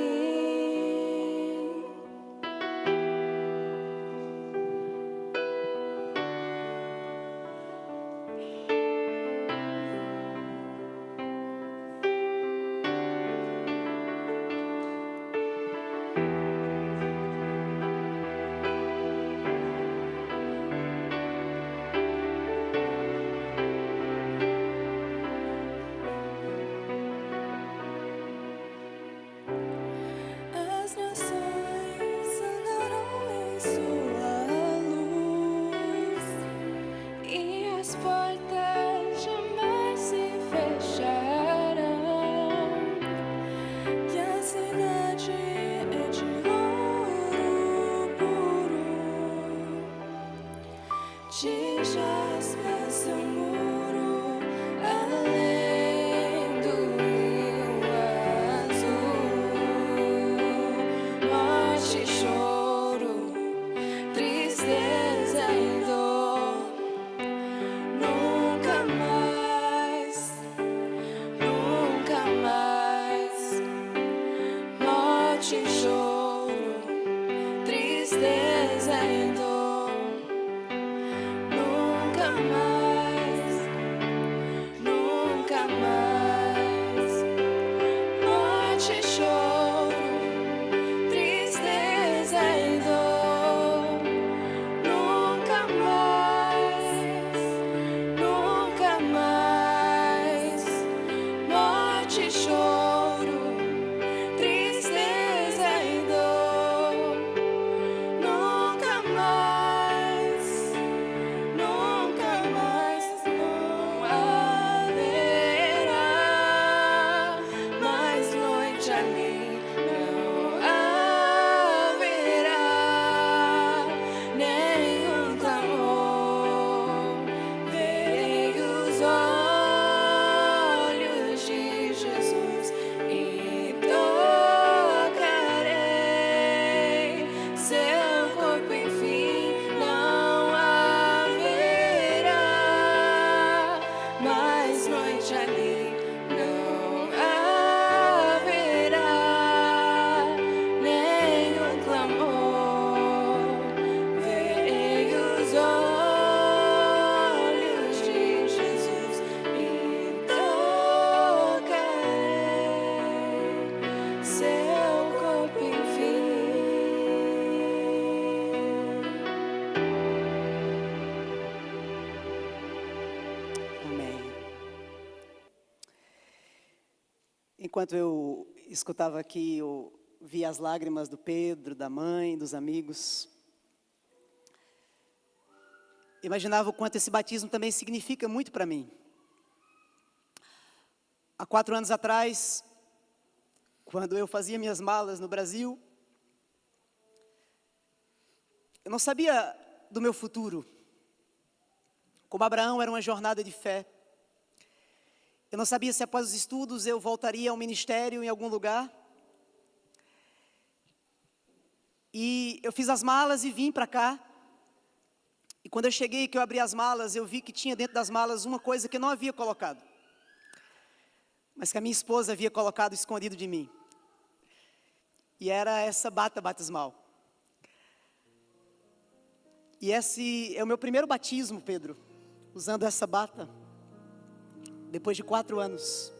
As nações andarão em sua luz e as portas jamais se fecharão. E a cidade é de ouro puro, de jaspe seu muro, além do rio azul. Morte e choro, tristeza e dor, nunca mais, nunca mais. Morte e choro, tristeza e dor, nunca mais, nunca mais. Morte e choro, tristeza e dor, nunca mais, nunca mais. Morte e choro, tristeza e dor, nunca mais, nunca mais. Não haverá mais noite ali, não haverá nenhum clamor. Verei os olhos de Jesus e tocarei Enquanto eu escutava aqui, eu via as lágrimas do Pedro, da mãe, dos amigos. Imaginava o quanto esse batismo também significa muito para mim. Há 4 anos atrás, quando eu fazia minhas malas no Brasil, eu não sabia do meu futuro. Como Abraão, era uma jornada de fé. Eu não sabia se após os estudos eu voltaria ao ministério em algum lugar. E eu fiz as malas e vim para cá. E quando eu cheguei, que eu abri as malas, eu vi que tinha dentro das malas uma coisa que eu não havia colocado, mas que a minha esposa havia colocado escondido de mim. E era essa bata batismal. E esse é o meu primeiro batismo, Pedro, usando essa bata, depois de 4 anos.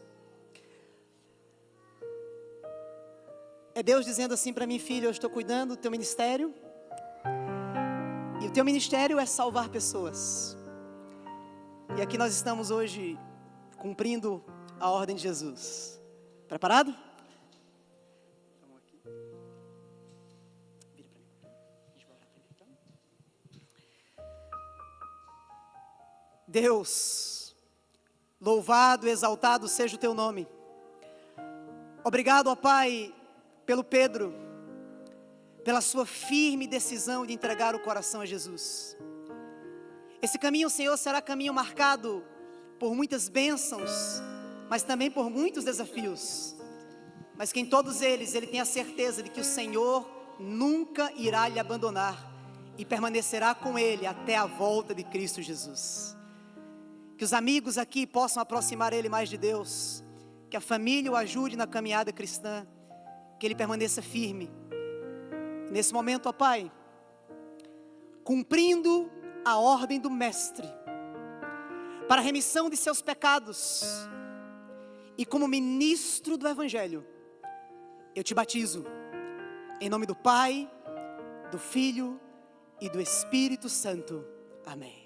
É Deus dizendo assim para mim: filho, eu estou cuidando do teu ministério. E o teu ministério é salvar pessoas. E aqui nós estamos hoje cumprindo a ordem de Jesus. Preparado? Deus, louvado, exaltado seja o teu nome. Obrigado, ó Pai, pelo Pedro, pela sua firme decisão de entregar o coração a Jesus. Esse caminho, Senhor, será caminho marcado por muitas bênçãos, mas também por muitos desafios. Mas que em todos eles, ele tem a certeza de que o Senhor nunca irá lhe abandonar e permanecerá com ele até a volta de Cristo Jesus. Que os amigos aqui possam aproximar ele mais de Deus, que a família o ajude na caminhada cristã, que ele permaneça firme. Nesse momento, ó Pai, cumprindo a ordem do Mestre, para a remissão de seus pecados, e como ministro do Evangelho, eu te batizo, em nome do Pai, do Filho e do Espírito Santo. Amém.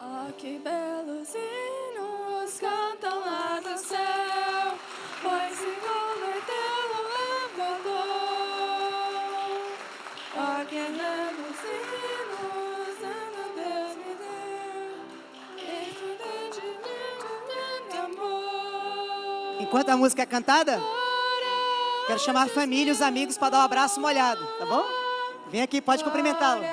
Ah, que belos hinos cantam lá do céu, pois se converteu o Lavador. Ah, que belos hinos dando Deus me deu, estudante de amor. Enquanto a música é cantada, quero chamar a família e os amigos para dar um abraço molhado, tá bom? Vem aqui, pode cumprimentá-lo.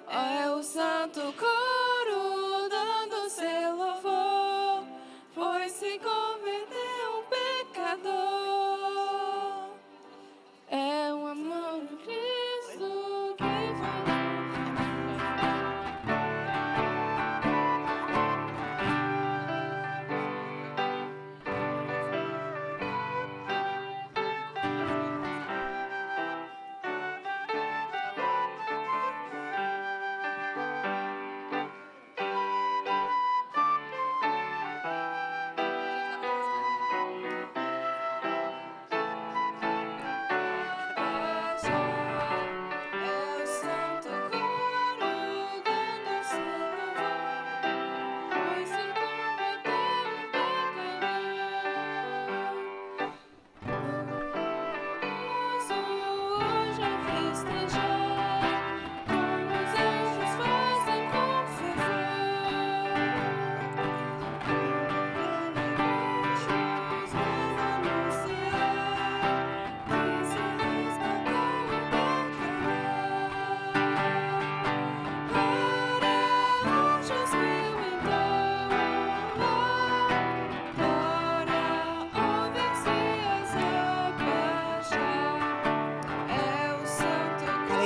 É o santo coro dando seu louvor, pois se converteu um pecador. É o amor de Cristo que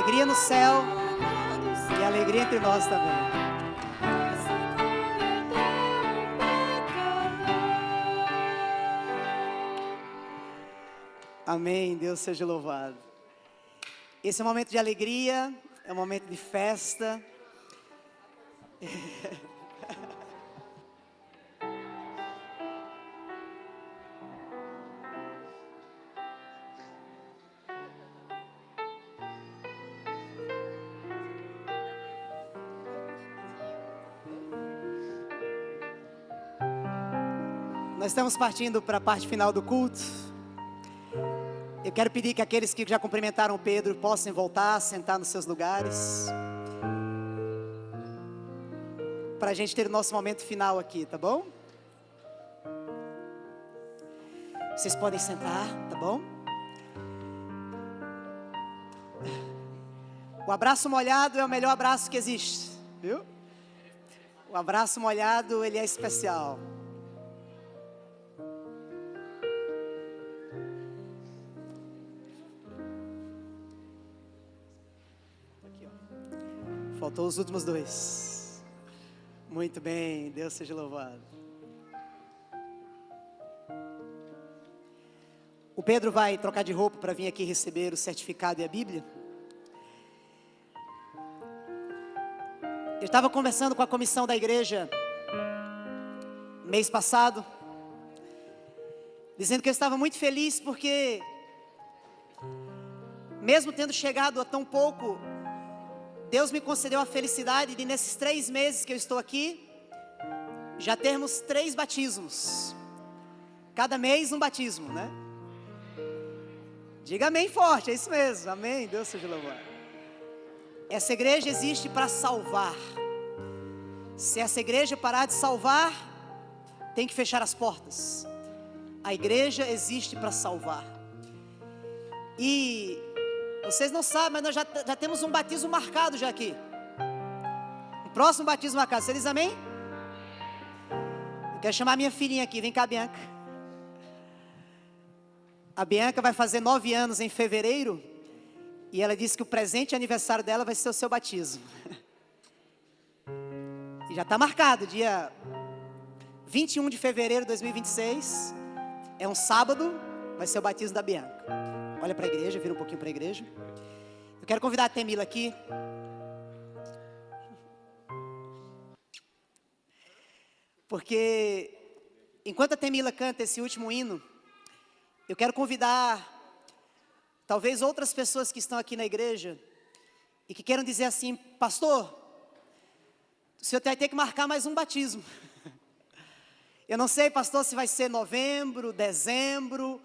Alegria no céu e alegria entre nós também. Amém, Deus seja louvado. Esse é um momento de alegria, é um momento de festa. Nós estamos partindo para a parte final do culto. Eu quero pedir que aqueles que já cumprimentaram Pedro possam voltar, sentar nos seus lugares, para a gente ter o nosso momento final aqui, tá bom? Vocês podem sentar, tá bom? O abraço molhado é o melhor abraço que existe, viu? O abraço molhado, ele é especial. Aqui, ó. Faltou os últimos dois. Muito bem, Deus seja louvado. O Pedro vai trocar de roupa para vir aqui receber o certificado e a Bíblia. Eu estava conversando com a comissão da igreja mês passado, dizendo que eu estava muito feliz porque, mesmo tendo chegado a tão pouco, Deus me concedeu a felicidade de, nesses 3 meses que eu estou aqui, já termos 3 batismos. Cada mês um batismo, né? Diga amém forte, é isso mesmo, amém, Deus seja louvado. Essa igreja existe para salvar. Se essa igreja parar de salvar, tem que fechar as portas. A igreja existe para salvar. E vocês não sabem, mas nós já temos um batismo marcado já aqui. O próximo batismo marcado, vocês dizem amém? Eu quero chamar minha filhinha aqui, vem cá, Bianca. A Bianca vai fazer 9 anos em fevereiro. E ela disse que o presente de aniversário dela vai ser o seu batismo. E já está marcado, dia 21 de fevereiro de 2026. É um sábado, vai ser o batismo da Bianca. Olha para a igreja, vira um pouquinho para a igreja. Eu quero convidar a Temila aqui. Porque enquanto a Temila canta esse último hino, eu quero convidar talvez outras pessoas que estão aqui na igreja e que queiram dizer assim: pastor, o senhor vai ter que marcar mais um batismo. Eu não sei, pastor, se vai ser novembro, dezembro,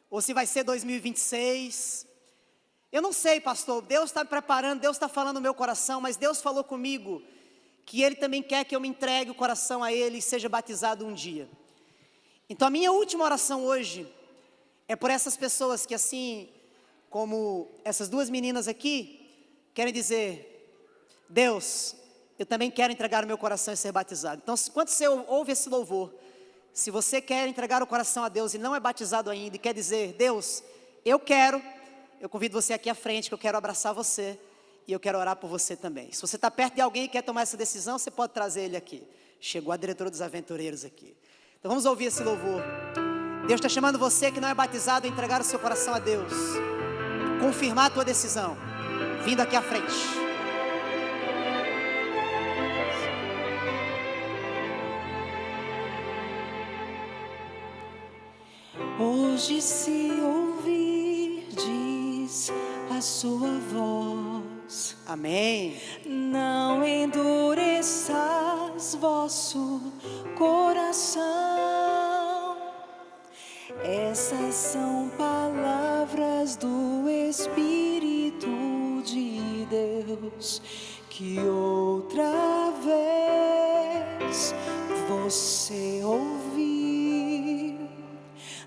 ou se vai ser 2026. Eu não sei, pastor, Deus está me preparando, Deus está falando no meu coração, mas Deus falou comigo que Ele também quer que eu me entregue o coração a Ele e seja batizado um dia. Então a minha última oração hoje é por essas pessoas que, assim como essas 2 meninas aqui, querem dizer: Deus, eu também quero entregar o meu coração e ser batizado. Então, quando você ouve esse louvor, se você quer entregar o coração a Deus e não é batizado ainda, e quer dizer: Deus, eu convido você aqui à frente, que eu quero abraçar você, e eu quero orar por você também. Se você está perto de alguém e quer tomar essa decisão, você pode trazer ele aqui. Chegou a diretora dos aventureiros aqui. Então vamos ouvir esse louvor. Deus está chamando você que não é batizado a entregar o seu coração a Deus. Confirmar a tua decisão, vindo aqui à frente. Hoje, se ouvirdes a sua voz, Amém. não endureças vosso coração. Essas são palavras do Espírito de Deus, que outra vez você ouvir.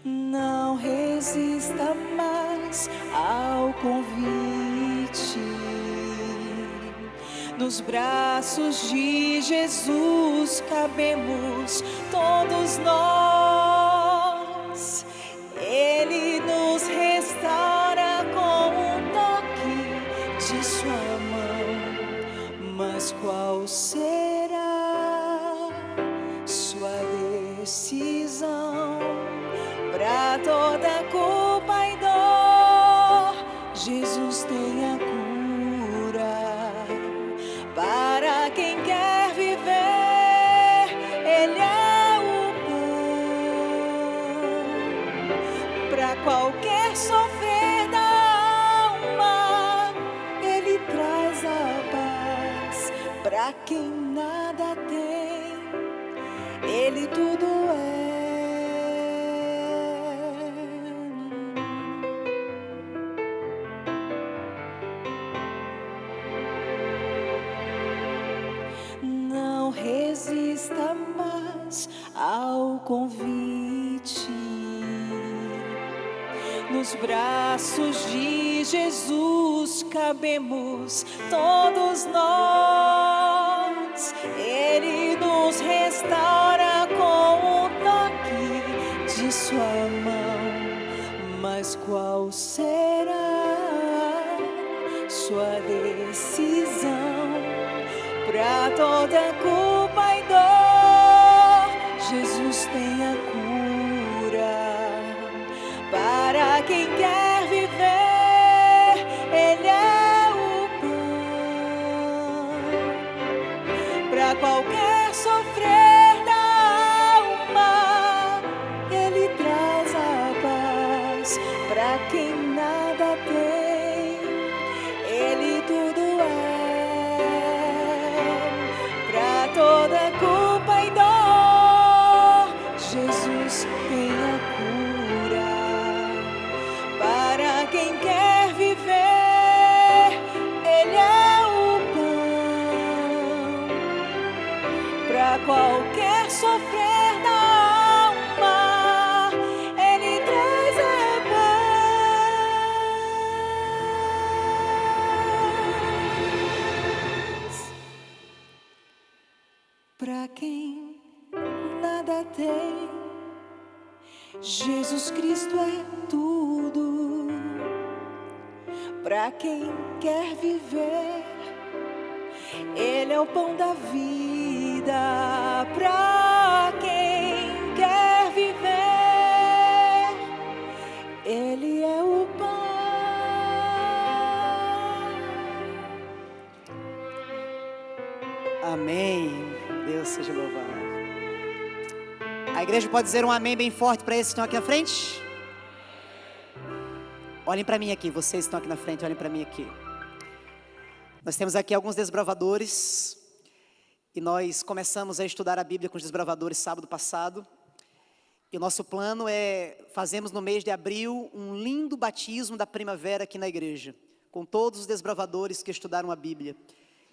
Não resista mais ao convite. Nos braços de Jesus cabemos todos nós. Ele nos restaura com um toque de sua mão. Mas qual será sua decisão? Pra toda culpa e dor, Jesus tem a cura. Para quem quer viver, Ele é o pão. Pra qualquer sofrer da alma, Ele traz a paz. Pra quem nada tem, Ele tudo é. respostas ao convite. Nos braços de Jesus cabemos todos nós. Ele nos restaura com o toque de sua mão. Mas qual será sua decisão? Pra toda culpa e dor, Jesus tem a cura. Para quem quer viver, Ele é o pão. Para qualquer sofrer da alma, Ele traz a paz. Para quem nada tem, Ele tudo toda culpa e dor, Jesus tem a cura. Para quem quer viver, Ele é o pão. Para qualquer sofrer da alma, Ele traz a paz. Para quem nada tem, Jesus Cristo é tudo. Para quem quer viver, Ele é o pão da vida. Para quem quer viver, Ele é o pão. Amém. Deus seja louvado. A igreja pode dizer um amém bem forte para esses que estão aqui na frente? Olhem para mim aqui, vocês que estão aqui na frente, olhem para mim aqui. Nós temos aqui alguns desbravadores e nós começamos a estudar a Bíblia com os desbravadores sábado passado. E o nosso plano é, fazemos no mês de abril um lindo batismo da primavera aqui na igreja, com todos os desbravadores que estudaram a Bíblia.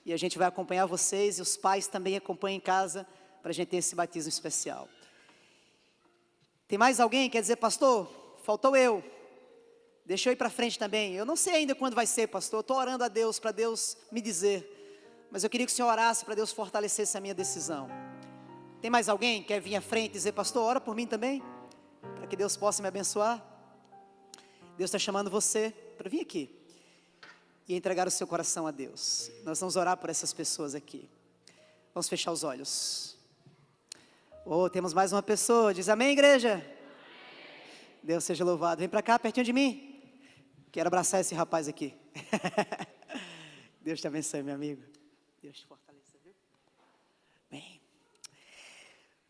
E a gente vai acompanhar vocês e os pais também acompanham em casa para a gente ter esse batismo especial. Tem mais alguém que quer dizer, pastor, faltou eu. Deixa eu ir para frente também. Eu não sei ainda quando vai ser, pastor. Eu estou orando a Deus para Deus me dizer. Mas eu queria que o senhor orasse para Deus fortalecesse a minha decisão. Tem mais alguém que quer vir à frente e dizer, pastor, ora por mim também? Para que Deus possa me abençoar. Deus está chamando você para vir aqui e entregar o seu coração a Deus. Nós vamos orar por essas pessoas aqui. Vamos fechar os olhos. Oh, temos mais uma pessoa. Diz amém, igreja? Amém. Deus seja louvado. Vem para cá, pertinho de mim. Quero abraçar esse rapaz aqui. Deus te abençoe, meu amigo. Deus te fortaleça, viu? Bem,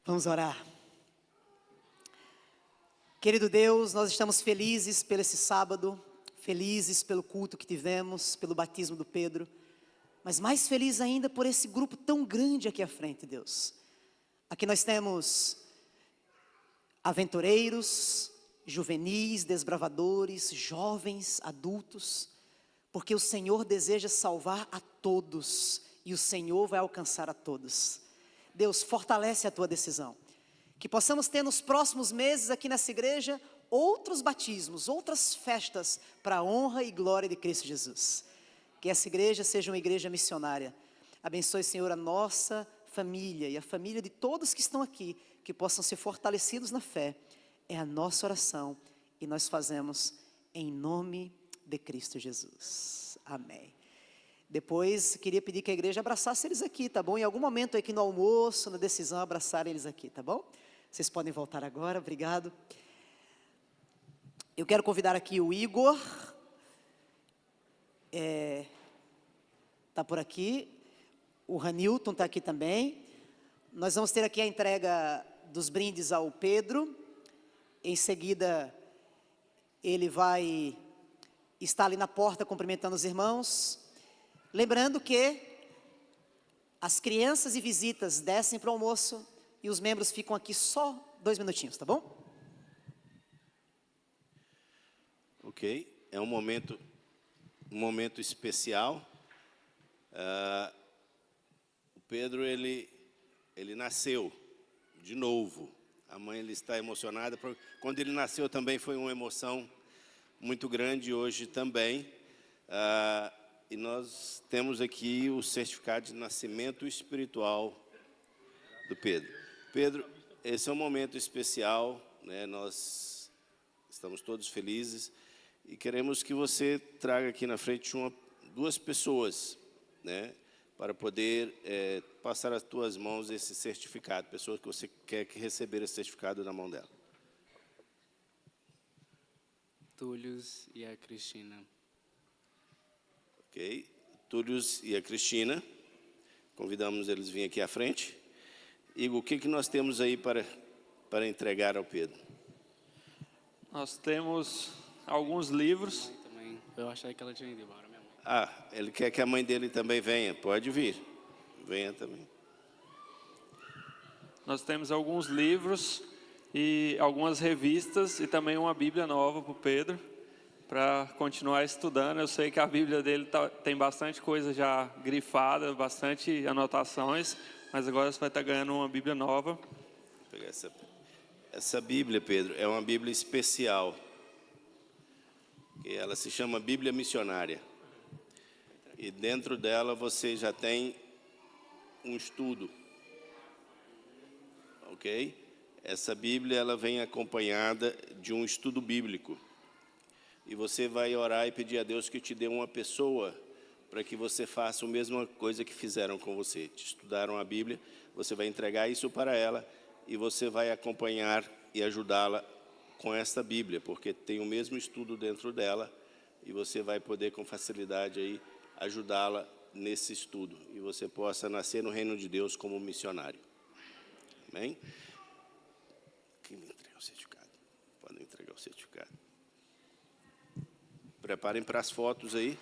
vamos orar. Querido Deus, nós estamos felizes pelo esse sábado, felizes pelo culto que tivemos, pelo batismo do Pedro, mas mais felizes ainda por esse grupo tão grande aqui à frente, Deus. Aqui nós temos aventureiros, juvenis, desbravadores, jovens, adultos, porque o Senhor deseja salvar a todos e o Senhor vai alcançar a todos. Deus, fortalece a tua decisão, que possamos ter nos próximos meses aqui nessa igreja outros batismos, outras festas para a honra e glória de Cristo Jesus. Que essa igreja seja uma igreja missionária. Abençoe, Senhor, a nossa família e a família de todos que estão aqui, que possam ser fortalecidos na fé. É a nossa oração e nós fazemos em nome de Cristo Jesus. Amém. Depois, queria pedir que a igreja abraçasse eles aqui, tá bom? Em algum momento aqui no almoço, na decisão, abraçar eles aqui, tá bom? Vocês podem voltar agora, obrigado. Eu quero convidar aqui o Igor. Tá por aqui. O Ranilton está aqui também. Nós vamos ter aqui a entrega dos brindes ao Pedro. Em seguida, ele vai estar ali na porta cumprimentando os irmãos. Lembrando que as crianças e visitas descem para o almoço e os membros ficam aqui só 2 minutinhos, tá bom? Ok, é um momento especial. O Pedro, ele nasceu de novo. A mãe ele está emocionada. Quando ele nasceu também foi uma emoção muito grande, hoje também. E nós temos aqui o certificado de nascimento espiritual do Pedro. Pedro, esse é um momento especial, né? Nós estamos todos felizes e queremos que você traga aqui na frente duas pessoas, né? Para poder passar às tuas mãos esse certificado, pessoas que você quer que receber esse certificado na mão dela. Túlio e a Cristina. Ok? Túlio e a Cristina. Convidamos eles a vir aqui à frente. Igor, o que nós temos aí para entregar ao Pedro? Nós temos alguns livros. Também. Eu achei que ela tinha ido embora, minha mãe. Ele quer que a mãe dele também venha. Pode vir. Venha também. Nós temos alguns livros e algumas revistas e também uma Bíblia nova para o Pedro, para continuar estudando. Eu sei que a Bíblia dele tem bastante coisa já grifada, bastante anotações, mas agora você vai estar ganhando uma Bíblia nova. Vou pegar essa Bíblia, Pedro, é uma Bíblia especial. Ela se chama Bíblia Missionária. E dentro dela você já tem um estudo. Ok? Essa Bíblia ela vem acompanhada de um estudo bíblico. E você vai orar e pedir a Deus que te dê uma pessoa para que você faça a mesma coisa que fizeram com você. Te estudaram a Bíblia, você vai entregar isso para ela e você vai acompanhar e ajudá-la com esta Bíblia, porque tem o mesmo estudo dentro dela e você vai poder com facilidade aí ajudá-la nesse estudo e você possa nascer no reino de Deus como missionário. Amém? Quem me entrega o certificado? Podem entregar o certificado. Preparem para as fotos aí.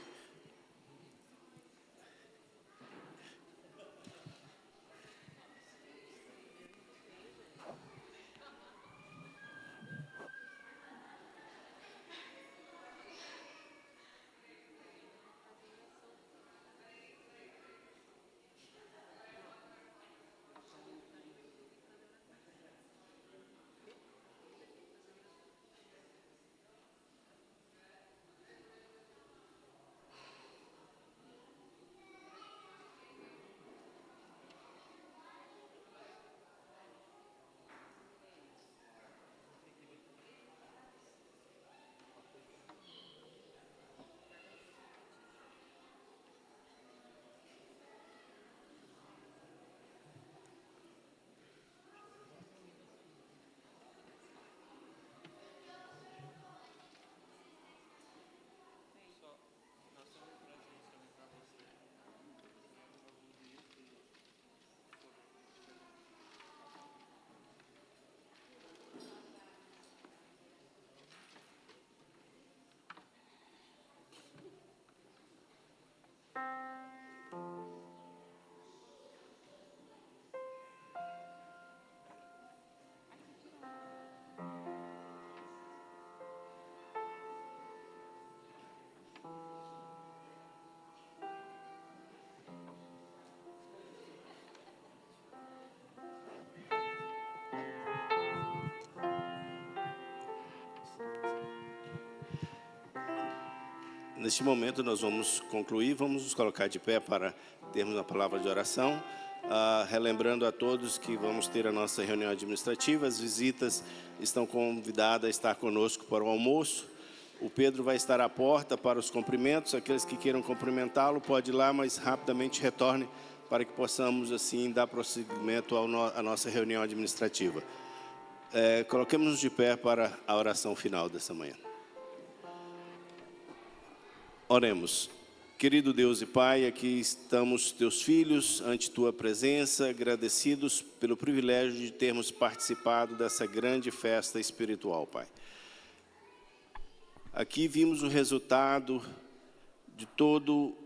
Neste momento nós vamos concluir, vamos nos colocar de pé para termos a palavra de oração, relembrando a todos que vamos ter a nossa reunião administrativa, as visitas estão convidadas a estar conosco para o almoço, o Pedro vai estar à porta para os cumprimentos, aqueles que queiram cumprimentá-lo, pode ir lá, mas rapidamente retorne para que possamos assim dar prosseguimento à nossa reunião administrativa. Coloquemos-nos de pé para a oração final dessa manhã. Oremos. Querido Deus e Pai, aqui estamos teus filhos, ante tua presença, agradecidos pelo privilégio de termos participado dessa grande festa espiritual, Pai. Aqui vimos o resultado de todo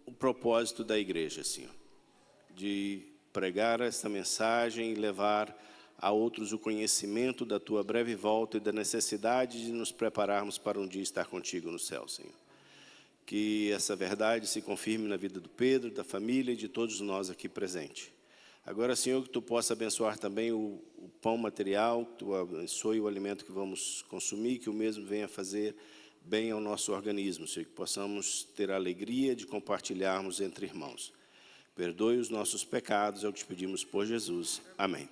o propósito da igreja, Senhor, de pregar esta mensagem e levar a outros o conhecimento da tua breve volta e da necessidade de nos prepararmos para um dia estar contigo no céu, Senhor. Que essa verdade se confirme na vida do Pedro, da família e de todos nós aqui presentes. Agora, Senhor, que Tu possa abençoar também o pão material, que Tu abençoe o alimento que vamos consumir, que o mesmo venha fazer bem ao nosso organismo, Senhor, que possamos ter a alegria de compartilharmos entre irmãos. Perdoe os nossos pecados, é o que te pedimos por Jesus. Amém.